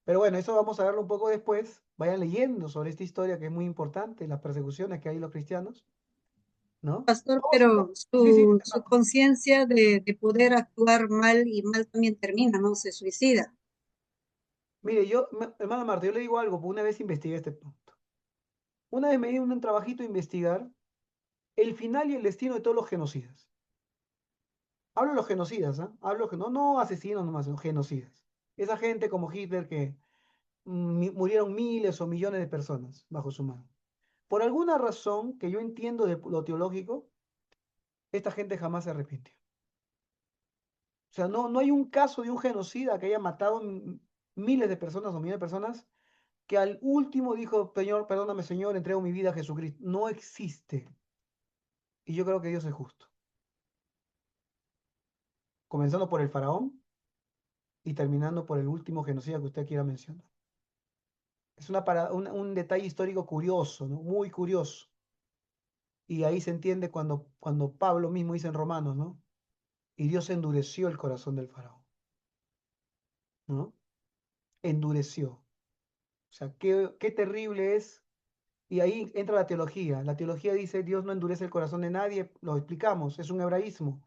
[SPEAKER 2] Pero bueno, eso vamos a verlo un poco después. Vayan leyendo sobre esta historia que es muy importante, las persecuciones que hay los cristianos, ¿no?
[SPEAKER 6] Pastor,
[SPEAKER 2] Vamos a...
[SPEAKER 6] pero
[SPEAKER 2] Sí, sí,
[SPEAKER 6] su conciencia de poder actuar mal y mal también termina, ¿no? Se suicida.
[SPEAKER 2] mire, hermano Marta, yo le digo algo, porque una vez investigué este punto. Una vez me di un trabajito a investigar el final y el destino de todos los genocidas. Hablo de los genocidas, ¿ah? Hablo que no asesinos nomás, sino genocidas. Esa gente como Hitler que murieron miles o millones de personas bajo su mano. Por alguna razón que yo entiendo de lo teológico, esta gente jamás se arrepintió. O sea, no hay un caso de un genocida que haya matado miles de personas o millones de personas que al último dijo, Señor, perdóname, Señor, entrego mi vida a Jesucristo. No existe. Y yo creo que Dios es justo. Comenzando por el faraón y terminando por el último genocida que usted quiera mencionar. Es un detalle histórico curioso, ¿no? Muy curioso. Y ahí se entiende cuando Pablo mismo dice en Romanos, ¿no? Y Dios endureció el corazón del faraón, ¿no? Endureció. O sea, qué terrible es. Y ahí entra la teología. La teología dice, Dios no endurece el corazón de nadie. Lo explicamos, es un hebraísmo.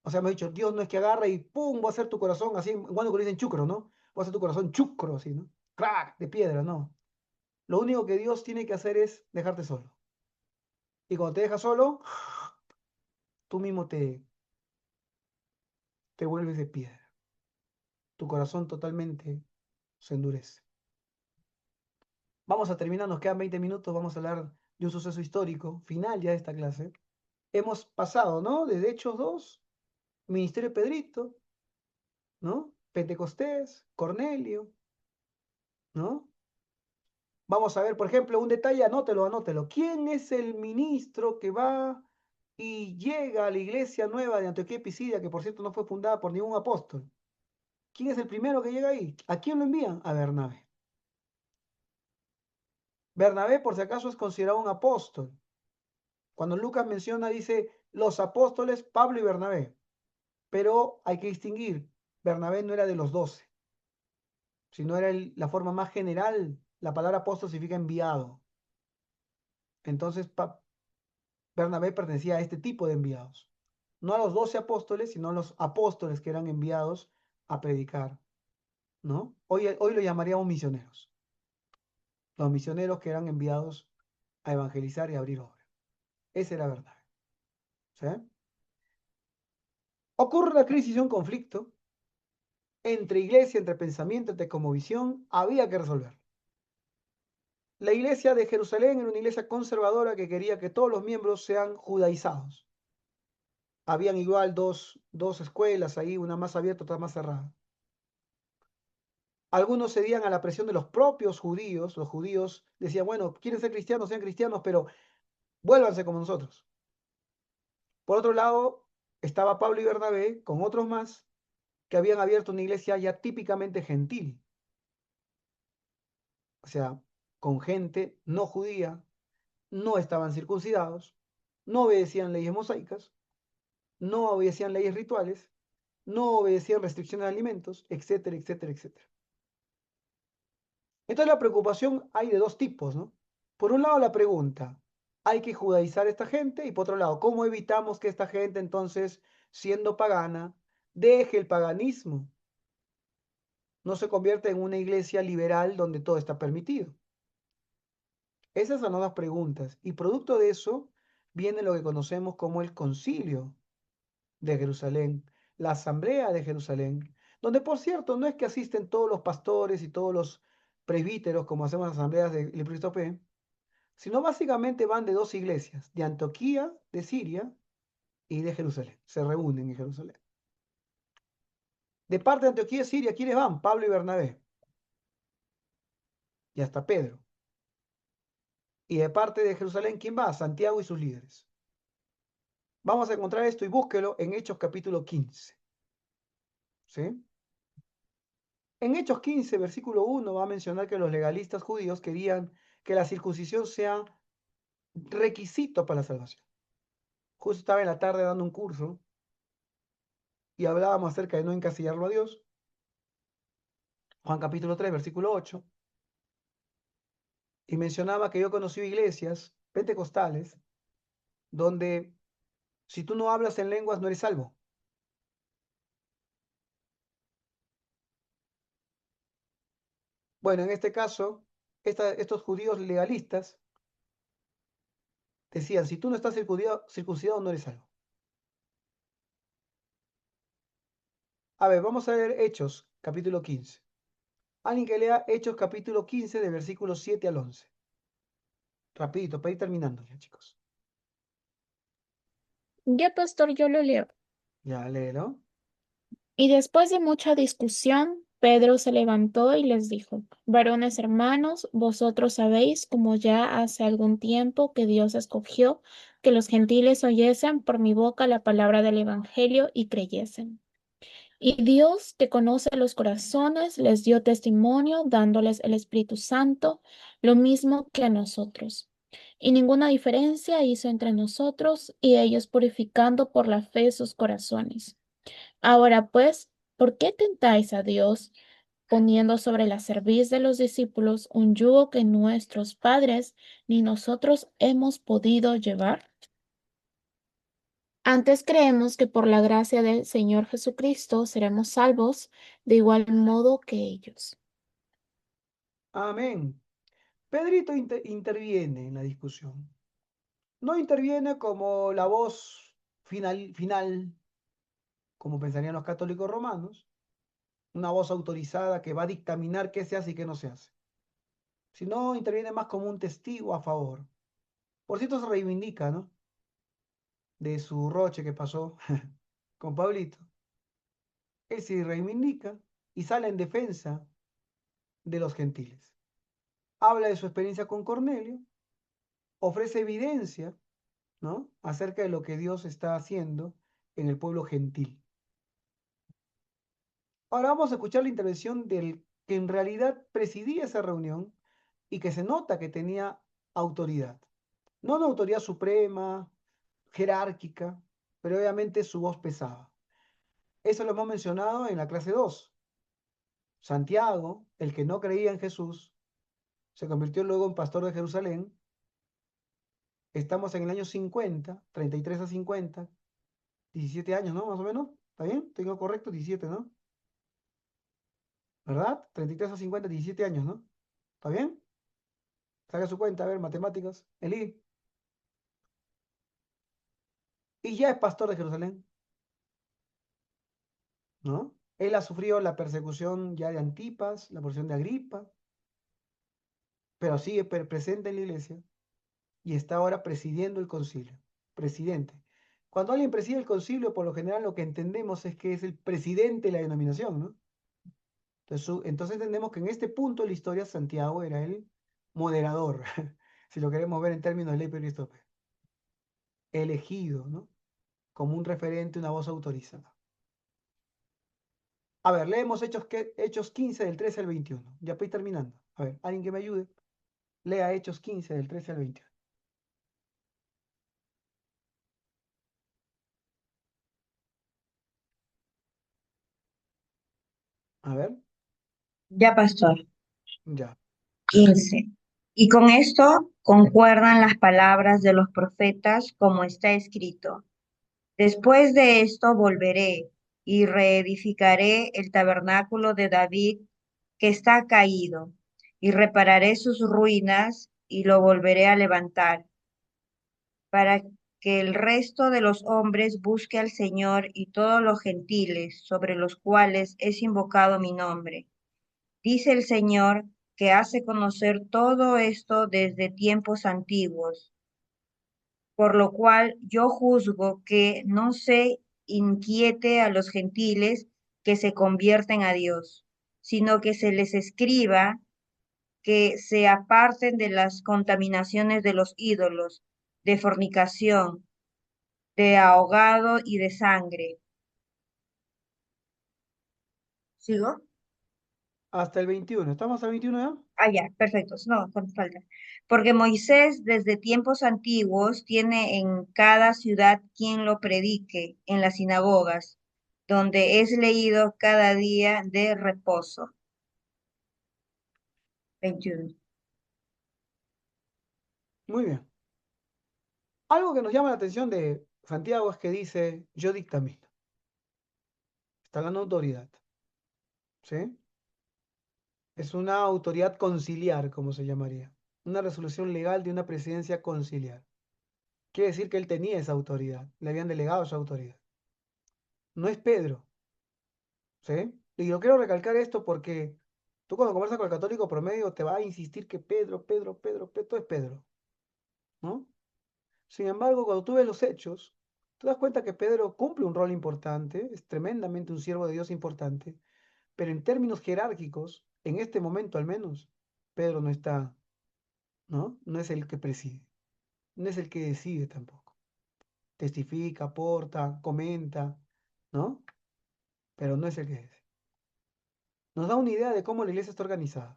[SPEAKER 2] O sea, me ha dicho, Dios no es que agarra y ¡pum! Va a hacer tu corazón así, cuando le dicen chucro, ¿no? Va a hacer tu corazón chucro, así, ¿no? ¡Crack! De piedra, no. Lo único que Dios tiene que hacer es dejarte solo. Y cuando te deja solo, tú mismo te vuelves de piedra. Tu corazón totalmente se endurece. Vamos a terminar, nos quedan 20 minutos, vamos a hablar de un suceso histórico, final ya de esta clase. Hemos pasado, ¿no? Desde Hechos 2, Ministerio de Pedrito, ¿no? Pentecostés, Cornelio, ¿no? Vamos a ver, por ejemplo, un detalle, anótelo. ¿Quién es el ministro que va y llega a la iglesia nueva de Antioquía y Pisidia, que por cierto no fue fundada por ningún apóstol? ¿Quién es el primero que llega ahí? ¿A quién lo envían? A Bernabé. Bernabé, por si acaso, es considerado un apóstol. Cuando Lucas menciona, dice los apóstoles Pablo y Bernabé. Pero hay que distinguir, Bernabé no era de los 12, sino era la forma más general. La palabra apóstol significa enviado. Entonces, Bernabé pertenecía a este tipo de enviados. No a los 12 apóstoles, sino a los apóstoles que eran enviados a predicar, ¿no? Hoy lo llamaríamos misioneros. Los misioneros que eran enviados a evangelizar y abrir obra. Esa era Bernabé. ¿Sí? Ocurre la crisis y un conflicto entre iglesia, entre pensamiento, entre cosmovisión, había que resolver. La iglesia de Jerusalén era una iglesia conservadora que quería que todos los miembros sean judaizados. Habían igual dos escuelas ahí, una más abierta, otra más cerrada. Algunos cedían a la presión de los propios judíos. Los judíos decían, bueno, quieren ser cristianos, sean cristianos, pero vuélvanse como nosotros. Por otro lado, estaba Pablo y Bernabé con otros más que habían abierto una iglesia ya típicamente gentil. O sea, con gente no judía, no estaban circuncidados, no obedecían leyes mosaicas, no obedecían leyes rituales, no obedecían restricciones de alimentos, etcétera, etcétera, etcétera. Entonces la preocupación hay de dos tipos, ¿no? Por un lado la pregunta, ¿hay que judaizar a esta gente? Y por otro lado, ¿cómo evitamos que esta gente entonces, siendo pagana, deje el paganismo? No se convierta en una iglesia liberal donde todo está permitido. Esas son las dos preguntas. Y producto de eso viene lo que conocemos como el Concilio de Jerusalén, la Asamblea de Jerusalén, donde por cierto no es que asisten todos los pastores y todos los presbíteros como hacemos en las asambleas del Episcopé, sino básicamente van de dos iglesias, de Antioquía, de Siria y de Jerusalén. Se reúnen en Jerusalén. De parte de Antioquía y Siria, ¿quiénes van? Pablo y Bernabé. Y hasta Pedro. Y de parte de Jerusalén, ¿quién va? Santiago y sus líderes. Vamos a encontrar esto y búsquelo en Hechos capítulo 15. ¿Sí? En Hechos 15, versículo 1, va a mencionar que los legalistas judíos querían que la circuncisión sea requisito para la salvación. Justo estaba en la tarde dando un curso y hablábamos acerca de no encasillarlo a Dios. Juan capítulo 3, versículo 8. Y mencionaba que yo conocí iglesias pentecostales donde si tú no hablas en lenguas no eres salvo. Bueno, en este caso, estos judíos legalistas decían, si tú no estás circuncidado no eres salvo. A ver, vamos a ver Hechos, capítulo 15. Alguien que lea Hechos, capítulo 15, de versículos 7 al 11. Rapidito, para ir terminando ya, chicos.
[SPEAKER 8] Ya, pastor, yo lo leo.
[SPEAKER 2] Ya, léelo.
[SPEAKER 8] Y después de mucha discusión, Pedro se levantó y les dijo, varones hermanos, vosotros sabéis, como ya hace algún tiempo que Dios escogió, que los gentiles oyesen por mi boca la palabra del Evangelio y creyesen. Y Dios, que conoce los corazones, les dio testimonio, dándoles el Espíritu Santo, lo mismo que a nosotros. Y ninguna diferencia hizo entre nosotros y ellos, purificando por la fe sus corazones. Ahora pues, ¿por qué tentáis a Dios, poniendo sobre la cerviz de los discípulos un yugo que nuestros padres ni nosotros hemos podido llevar? Antes creemos que por la gracia del Señor Jesucristo seremos salvos de igual modo que ellos.
[SPEAKER 2] Amén. Pedrito interviene en la discusión. No interviene como la voz final, como pensarían los católicos romanos, una voz autorizada que va a dictaminar qué se hace y qué no se hace, sino interviene más como un testigo a favor. Por cierto, se reivindica, ¿no? De su roche que pasó con Pablito. Él se reivindica y sale en defensa de los gentiles. Habla de su experiencia con Cornelio, ofrece evidencia, ¿no? Acerca de lo que Dios está haciendo en el pueblo gentil. Ahora vamos a escuchar la intervención del que en realidad presidía esa reunión y que se nota que tenía autoridad. No una autoridad suprema, jerárquica, pero obviamente su voz pesaba. Eso lo hemos mencionado en la clase 2. Santiago, el que no creía en Jesús, se convirtió luego en pastor de Jerusalén. Estamos en el año 50, 33 a 50, 17 años, ¿no? Más o menos. ¿Está bien? Tengo correcto, 17, ¿no? ¿Verdad? 33 a 50, 17 años, ¿no? ¿Está bien? Saca su cuenta, a ver, matemáticas. Elí. Y ya es pastor de Jerusalén, ¿no? Él ha sufrido la persecución ya de Antipas, la porción de Agripa, pero sigue presente en la iglesia y está ahora presidiendo el concilio. Presidente. Cuando alguien preside el concilio, por lo general lo que entendemos es que es el presidente de la denominación, ¿no? Entonces entendemos que en este punto de la historia Santiago era el moderador, si lo queremos ver en términos de ley peristope. Elegido, ¿no? Como un referente, una voz autorizada. A ver, leemos Hechos 15 del 13 al 21. Ya estoy terminando. A ver, alguien que me ayude. Lea Hechos 15 del 13 al 21. A ver,
[SPEAKER 7] Ya, pastor.
[SPEAKER 2] ya.
[SPEAKER 7] 15. Y con esto concuerdan las palabras de los profetas como está escrito. Después de esto volveré y reedificaré el tabernáculo de David que está caído, y repararé sus ruinas y lo volveré a levantar, para que el resto de los hombres busque al Señor y todos los gentiles sobre los cuales es invocado mi nombre. Dice el Señor que hace conocer todo esto desde tiempos antiguos, por lo cual yo juzgo que no se inquiete a los gentiles que se convierten a Dios, sino que se les escriba que se aparten de las contaminaciones de los ídolos, de fornicación, de ahogado y de sangre. ¿Sigo?
[SPEAKER 2] Hasta el 21. ¿Estamos al 21 ya?
[SPEAKER 7] Ah, ya, perfecto. No, con falta. Porque Moisés desde tiempos antiguos tiene en cada ciudad quien lo predique en las sinagogas, donde es leído cada día de reposo. 21.
[SPEAKER 2] Muy bien. Algo que nos llama la atención de Santiago es que dice, yo dictamino. Está hablando de autoridad. ¿Sí? Es una autoridad conciliar, como se llamaría. Una resolución legal de una presidencia conciliar. Quiere decir que él tenía esa autoridad. Le habían delegado esa autoridad. No es Pedro. ¿Sí? Y yo quiero recalcar esto porque tú cuando conversas con el católico promedio te va a insistir que todo es Pedro. ¿No? Sin embargo, cuando tú ves los hechos, te das cuenta que Pedro cumple un rol importante, es tremendamente un siervo de Dios importante, pero en términos jerárquicos, en este momento al menos, Pedro no está, ¿no? No es el que preside, no es el que decide tampoco. Testifica, aporta, comenta, ¿no? Pero no es el que decide. Nos da una idea de cómo la iglesia está organizada.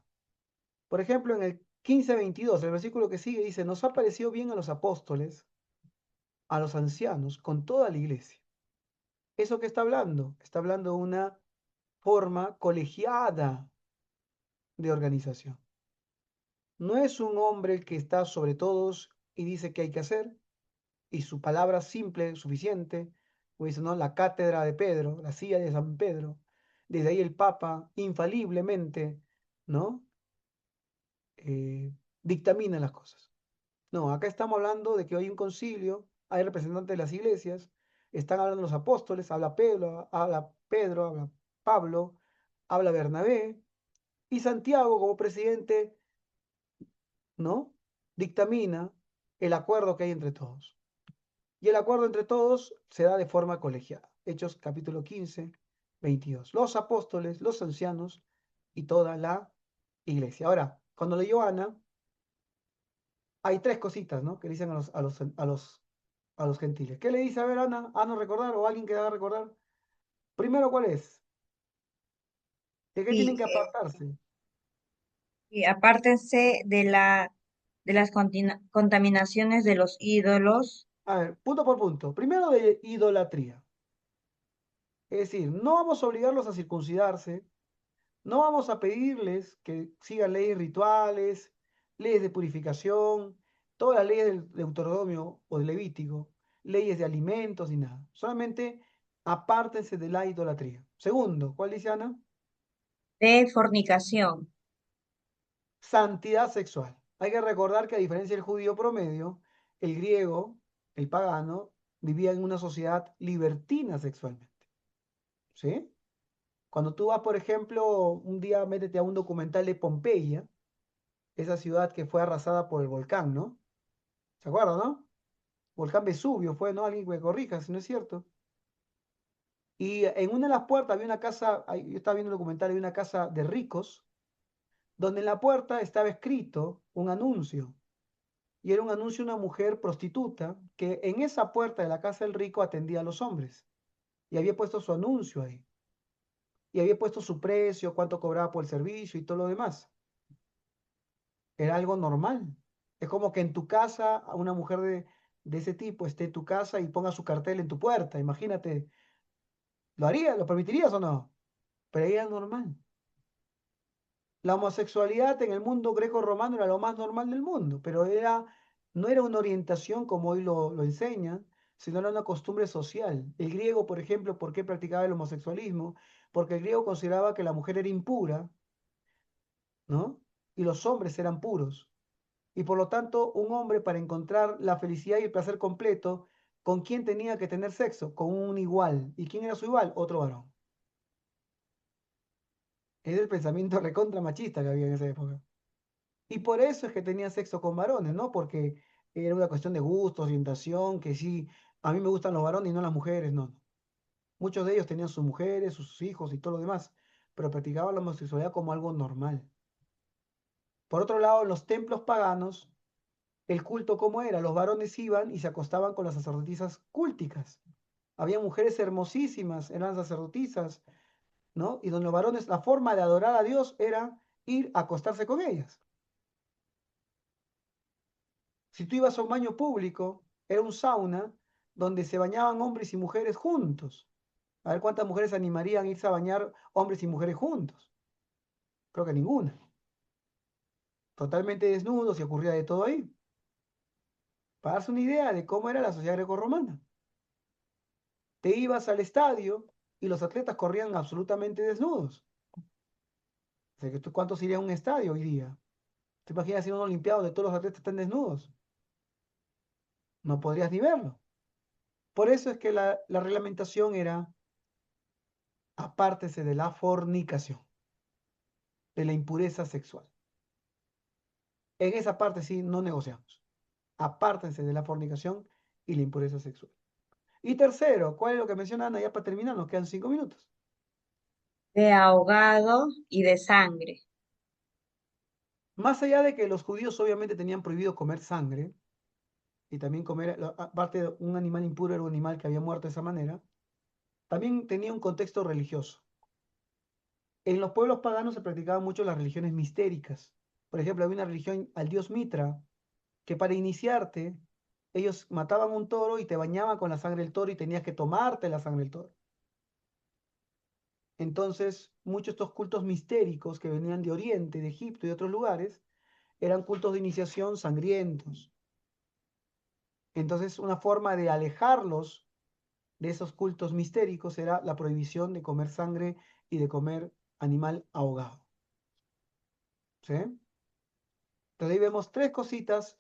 [SPEAKER 2] Por ejemplo, en el 15:22, el versículo que sigue dice, nos ha parecido bien a los apóstoles, a los ancianos, con toda la iglesia. ¿Eso qué está hablando? Está hablando de una forma colegiada de organización. No es un hombre el que está sobre todos y dice qué hay que hacer, y su palabra simple, suficiente, o dice, ¿no? La cátedra de Pedro, la silla de San Pedro, desde ahí el Papa infaliblemente, ¿no? Dictamina las cosas. No, acá estamos hablando de que hay un concilio, hay representantes de las iglesias, están hablando los apóstoles, habla Pedro, habla Pablo, habla Bernabé, y Santiago como presidente, ¿no? Dictamina el acuerdo que hay entre todos. Y el acuerdo entre todos se da de forma colegiada. Hechos capítulo 15, 22. Los apóstoles, los ancianos y toda la iglesia. Ahora, cuando leyó Ana, hay tres cositas, ¿no? Que le dicen a los gentiles. ¿Qué le dice a ver Ana? ¿Ana recordar o alguien que haga recordar? Primero, ¿cuál es? ¿De qué tienen
[SPEAKER 7] Sí,
[SPEAKER 2] que apartarse?
[SPEAKER 7] y apártense de las contaminaciones de los ídolos.
[SPEAKER 2] A ver, punto por punto. Primero de idolatría. Es decir, no vamos a obligarlos a circuncidarse, no vamos a pedirles que sigan leyes rituales, leyes de purificación, todas las leyes del Deuteronomio o del Levítico, leyes de alimentos ni nada. Solamente apártense de la idolatría. Segundo, ¿cuál dice Ana?
[SPEAKER 7] De fornicación.
[SPEAKER 2] Santidad sexual. Hay que recordar que a diferencia del judío promedio, el griego, el pagano, vivía en una sociedad libertina sexualmente. ¿Sí? Cuando tú vas, por ejemplo, un día métete a un documental de Pompeya, esa ciudad que fue arrasada por el volcán, ¿no? ¿Se acuerdan, no? Volcán Vesubio fue, ¿no? Alguien que me corrija si no es cierto. Y en una de las puertas había una casa, yo estaba viendo el documental, había una casa de ricos, donde en la puerta estaba escrito un anuncio. Y era un anuncio de una mujer prostituta que en esa puerta de la casa del rico atendía a los hombres. Y había puesto su anuncio ahí. Y había puesto su precio, cuánto cobraba por el servicio y todo lo demás. Era algo normal. Es como que en tu casa una mujer de ese tipo esté en tu casa y ponga su cartel en tu puerta. Imagínate, ¿lo harías? ¿Lo permitirías o no? Pero ahí era normal. La homosexualidad en el mundo greco-romano era lo más normal del mundo, pero no era una orientación como hoy lo enseñan, sino era una costumbre social. El griego, por ejemplo, ¿por qué practicaba el homosexualismo? Porque el griego consideraba que la mujer era impura, ¿no? Y los hombres eran puros. Y por lo tanto, un hombre para encontrar la felicidad y el placer completo, ¿con quién tenía que tener sexo? Con un igual. ¿Y quién era su igual? Otro varón. Es el pensamiento recontra machista que había en esa época. Y por eso es que tenía sexo con varones, ¿no? Porque era una cuestión de gusto, orientación, que sí, a mí me gustan los varones y no las mujeres, no. Muchos de ellos tenían sus mujeres, sus hijos y todo lo demás, pero practicaban la homosexualidad como algo normal. Por otro lado, en los templos paganos, el culto, ¿cómo era? Los varones iban y se acostaban con las sacerdotisas cúlticas. Había mujeres hermosísimas, eran sacerdotisas, ¿no? Y donde los varones, la forma de adorar a Dios era ir a acostarse con ellas. Si tú ibas a un baño público, era un sauna donde se bañaban hombres y mujeres juntos. A ver cuántas mujeres animarían a irse a bañar hombres y mujeres juntos. Creo que ninguna. Totalmente desnudos y ocurría de todo ahí. Para darse una idea de cómo era la sociedad grecorromana. Te ibas al estadio y los atletas corrían absolutamente desnudos. O sea, que tú, ¿cuántos irían a un estadio hoy día? ¿Te imaginas ir a un olimpiado donde todos los atletas están desnudos? No podrías ni verlo. Por eso es que la reglamentación era apártese de la fornicación, de la impureza sexual. En esa parte sí no negociamos. Apártense de la fornicación y la impureza sexual. Y tercero, ¿cuál es lo que menciona Ana? Ya para terminar, nos quedan 5 minutos.
[SPEAKER 7] de ahogado y de sangre.
[SPEAKER 2] Más allá de que los judíos obviamente tenían prohibido comer sangre y también comer, aparte de un animal impuro era un animal que había muerto de esa manera, también tenía un contexto religioso. En los pueblos paganos se practicaban mucho las religiones mistéricas. Por ejemplo, había una religión al dios Mitra, que para iniciarte, ellos mataban un toro y te bañaban con la sangre del toro y tenías que tomarte la sangre del toro. Entonces, muchos de estos cultos mistéricos que venían de Oriente, de Egipto y de otros lugares, eran cultos de iniciación sangrientos. Entonces, una forma de alejarlos de esos cultos mistéricos era la prohibición de comer sangre y de comer animal ahogado. ¿Sí? Entonces ahí vemos 3 cositas,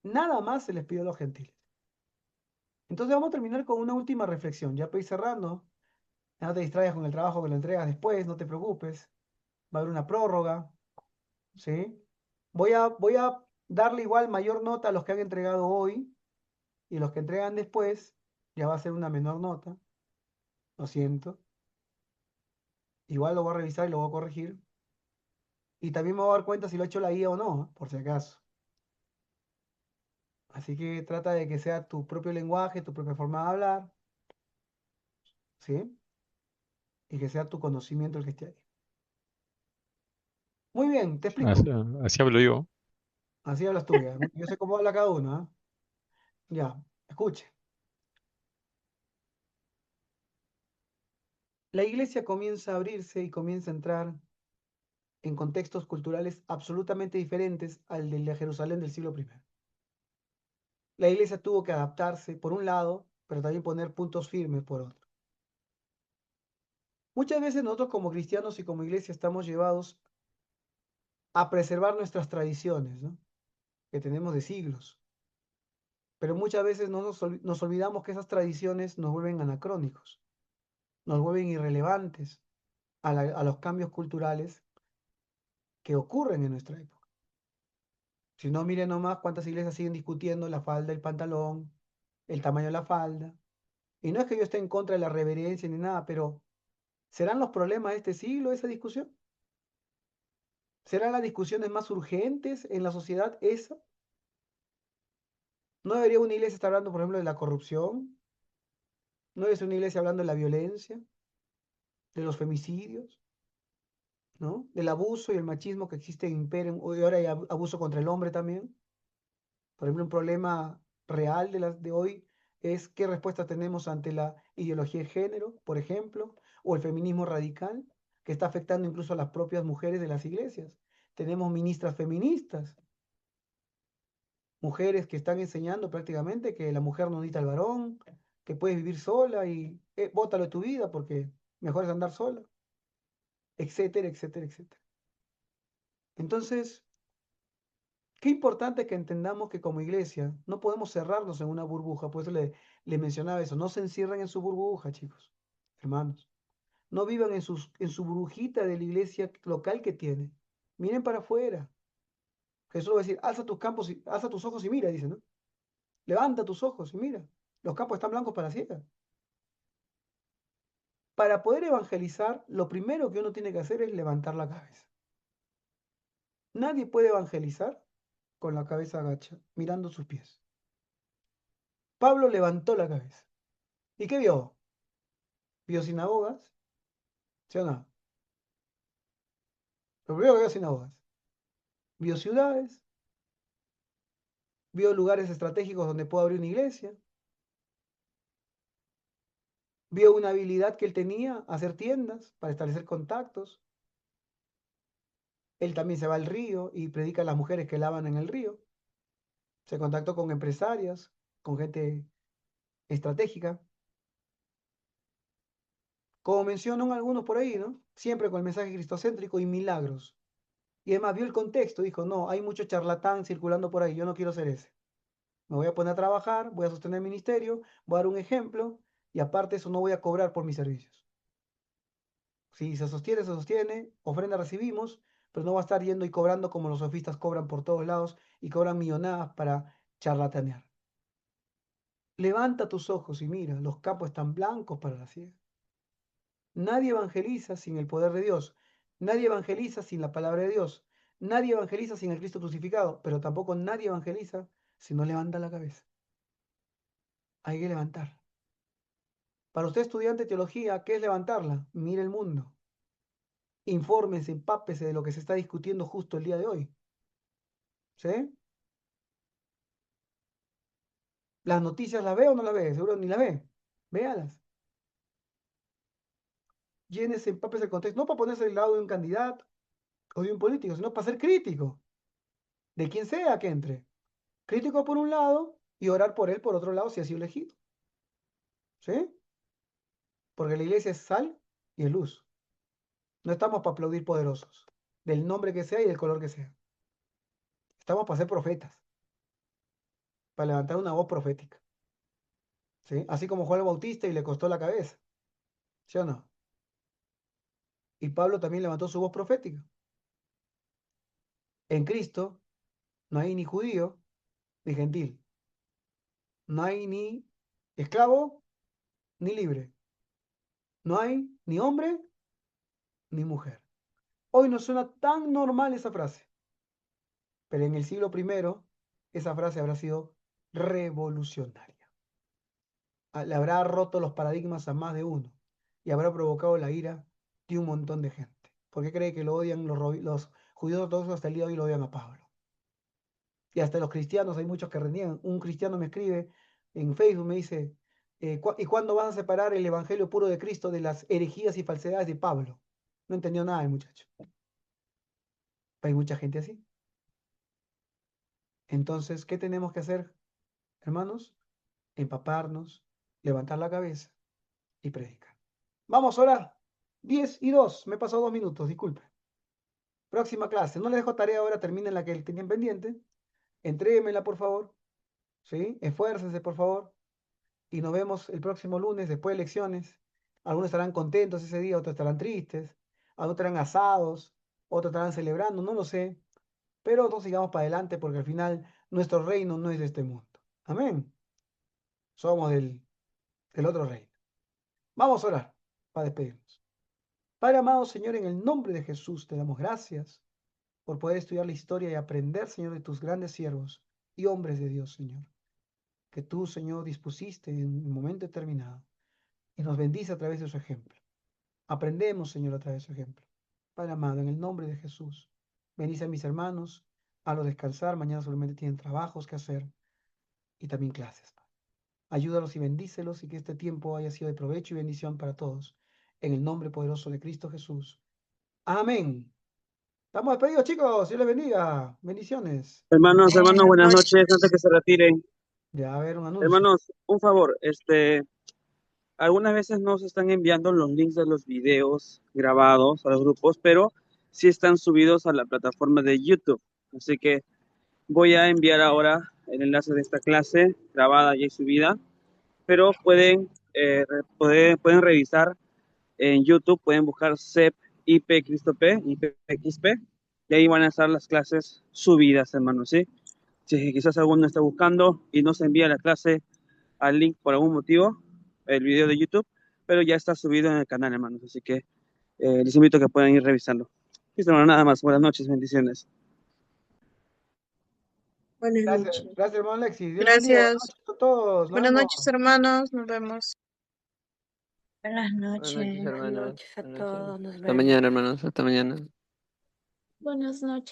[SPEAKER 2] nada más se les pidió a los gentiles. Entonces vamos a terminar con una última reflexión, ya para ir cerrando. No te distraigas con el trabajo que lo entregas después, no te preocupes. Va a haber una prórroga, ¿sí? Voy a darle igual mayor nota a los que han entregado hoy y los que entregan después, ya va a ser una menor nota. Lo siento. Igual lo voy a revisar y lo voy a corregir. Y también me voy a dar cuenta si lo ha hecho la IA o no, por si acaso. Así que trata de que sea tu propio lenguaje, tu propia forma de hablar, ¿sí? Y que sea tu conocimiento el que esté ahí. Muy bien, te
[SPEAKER 3] Así,
[SPEAKER 2] explico.
[SPEAKER 3] así hablo yo.
[SPEAKER 2] Así hablas tú ya. Yo sé cómo habla cada uno, ¿ah? Ya, escuche. La iglesia comienza a abrirse y comienza a entrar en contextos culturales absolutamente diferentes al de la Jerusalén del siglo I. La iglesia tuvo que adaptarse por un lado, pero también poner puntos firmes por otro. Muchas veces nosotros como cristianos y como iglesia estamos llevados a preservar nuestras tradiciones, ¿no? Que tenemos de siglos. Pero muchas veces nos olvidamos que esas tradiciones nos vuelven anacrónicos, nos vuelven irrelevantes a los cambios culturales que ocurren en nuestra época. Si no, miren nomás cuántas iglesias siguen discutiendo la falda, el pantalón, el tamaño de la falda. Y no es que yo esté en contra de la reverencia ni nada, pero ¿serán los problemas de este siglo esa discusión? ¿Serán las discusiones más urgentes en la sociedad esa? ¿No debería una iglesia estar hablando, por ejemplo, de la corrupción? ¿No debería una iglesia hablando de la violencia, de los femicidios, ¿no? Del abuso y el machismo que existe en imperio, y ahora hay abuso contra el hombre también? Por ejemplo, un problema real de hoy es qué respuesta tenemos ante la ideología de género, por ejemplo, o el feminismo radical, que está afectando incluso a las propias mujeres de las iglesias. Tenemos ministras feministas, mujeres que están enseñando prácticamente que la mujer no necesita al varón, que puedes vivir sola y bótalo de tu vida porque mejor es andar sola, etcétera, etcétera, etcétera. Entonces, Qué importante que entendamos que como iglesia no podemos cerrarnos en una burbuja. Por eso le mencionaba eso. No se encierren en su burbuja, chicos, hermanos. No vivan en su burbujita de la iglesia local que tienen. Miren para afuera. Jesús va a decir, alza tus ojos y mira, dice, ¿no? Levanta tus ojos y mira. Los campos están blancos para ciega. Para poder evangelizar, lo primero que uno tiene que hacer es levantar la cabeza. Nadie puede evangelizar con la cabeza agacha, mirando sus pies. Pablo levantó la cabeza. ¿Y qué vio? ¿Vio sinagogas? ¿Sí o no? Lo primero que vio sinagogas. ¿Vio ciudades? ¿Vio lugares estratégicos donde puede abrir una iglesia? ¿Vio una habilidad que él tenía, hacer tiendas para establecer contactos? Él también se va al río y predica a las mujeres que lavan en el río. Se contactó con empresarias, con gente estratégica. Como mencionan algunos por ahí, ¿no? Siempre con el mensaje cristocéntrico y milagros. Y además vio el contexto, dijo, no, hay mucho charlatán circulando por ahí, yo no quiero ser ese. Me voy a poner a trabajar, voy a sostener el ministerio, voy a dar un ejemplo y aparte de eso no voy a cobrar por mis servicios. Si se sostiene, ofrenda recibimos, pero no va a estar yendo y cobrando como los sofistas cobran por todos lados y cobran millonadas para charlatanear. Levanta tus ojos y mira, los campos están blancos para la ciega. Nadie evangeliza sin el poder de Dios. Nadie evangeliza sin la palabra de Dios. Nadie evangeliza sin el Cristo crucificado, pero tampoco nadie evangeliza si no levanta la cabeza. Hay que levantar. Para usted, estudiante de teología, ¿qué es levantarla? Mire el mundo. Infórmese, empápese de lo que se está discutiendo justo el día de hoy. ¿Sí? ¿Las noticias las ve o no las ve? Seguro ni las ve. Véalas. Llénese, empápese el contexto. No para ponerse al lado de un candidato o de un político, sino para ser crítico. De quien sea que entre. Crítico por un lado y orar por él por otro lado si ha sido elegido. ¿Sí? Porque la iglesia es sal y es luz. No estamos para aplaudir poderosos, del nombre que sea y del color que sea. Estamos para ser profetas, para levantar una voz profética. ¿Sí? Así como Juan el Bautista y le costó la cabeza. ¿Sí o no? Y Pablo también levantó su voz profética. En Cristo no hay ni judío ni gentil. No hay ni esclavo ni libre. No hay ni hombre ni mujer. Hoy nos suena tan normal esa frase. Pero en el siglo I, esa frase habrá sido revolucionaria. Le habrá roto los paradigmas a más de uno y habrá provocado la ira de un montón de gente. ¿Por qué cree que lo odian los judíos ortodoxos hasta el día de hoy lo odian a Pablo? Y hasta los cristianos, hay muchos que reniegan. Un cristiano me escribe en Facebook, me dice, ¿y cuándo vas a separar el evangelio puro de Cristo de las herejías y falsedades de Pablo? No entendió nada el muchacho. Hay mucha gente así. Entonces, ¿qué tenemos que hacer, hermanos? Empaparnos, levantar la cabeza y predicar. Vamos ahora, 10:02, me he pasado 2 minutos, disculpe. Próxima clase, no les dejo tarea ahora, terminen la que tenían pendiente. Entréguemela, por favor. ¿Sí? Esfuércense, por favor. Y nos vemos el próximo lunes, después de elecciones. Algunos estarán contentos ese día, otros estarán tristes, algunos estarán asados, otros estarán celebrando, no lo sé. Pero no sigamos para adelante porque al final nuestro reino no es de este mundo. Amén. Somos del otro reino. Vamos a orar para despedirnos. Padre amado, Señor, en el nombre de Jesús te damos gracias por poder estudiar la historia y aprender, Señor, de tus grandes siervos y hombres de Dios, Señor. Que tú, Señor, dispusiste en un momento determinado y nos bendice a través de su ejemplo. Aprendemos, Señor, a través de su ejemplo. Padre amado, en el nombre de Jesús, bendice a mis hermanos, a los descansar, mañana solamente tienen trabajos que hacer y también clases. Ayúdalos y bendícelos y que este tiempo haya sido de provecho y bendición para todos. En el nombre poderoso de Cristo Jesús. Amén. Estamos despedidos, chicos. Dios les bendiga. Bendiciones.
[SPEAKER 11] Hermanos,
[SPEAKER 7] Buenas
[SPEAKER 11] buenas
[SPEAKER 7] noches.
[SPEAKER 11] noches, antes que se retiren.
[SPEAKER 2] Ya, a ver, un anuncio.
[SPEAKER 11] Hermanos, un favor, algunas veces no se están enviando los links de los videos grabados a los grupos, pero sí están subidos a la plataforma de YouTube. Así que Voy a enviar ahora el enlace de esta clase grabada y subida, pero pueden revisar en YouTube, pueden buscar CEP IP Cristo P, IPXP, y ahí van a estar las clases subidas, hermanos, ¿sí? Si quizás alguno está buscando y no se envía la clase al link por algún motivo, el video de YouTube, pero ya está subido en el canal, hermanos, así que les invito a que puedan ir revisando. Listo, hermano, nada más. Buenas noches, bendiciones.
[SPEAKER 6] Buenas
[SPEAKER 2] Gracias,
[SPEAKER 6] noches.
[SPEAKER 2] gracias, hermano Alexis. Dios les bendiga. Buenas
[SPEAKER 5] Gracias.
[SPEAKER 2] noches a todos. Nos
[SPEAKER 5] Buenas
[SPEAKER 2] vemos.
[SPEAKER 5] noches, hermanos. Nos vemos.
[SPEAKER 9] Buenas
[SPEAKER 4] Buenas noches,
[SPEAKER 9] noches. Buenas
[SPEAKER 4] hermanos.
[SPEAKER 9] noches a
[SPEAKER 4] Buenas noches.
[SPEAKER 9] todos. Nos
[SPEAKER 4] Hasta
[SPEAKER 9] vemos.
[SPEAKER 4] mañana, hermanos. Hasta mañana.
[SPEAKER 8] Buenas noches.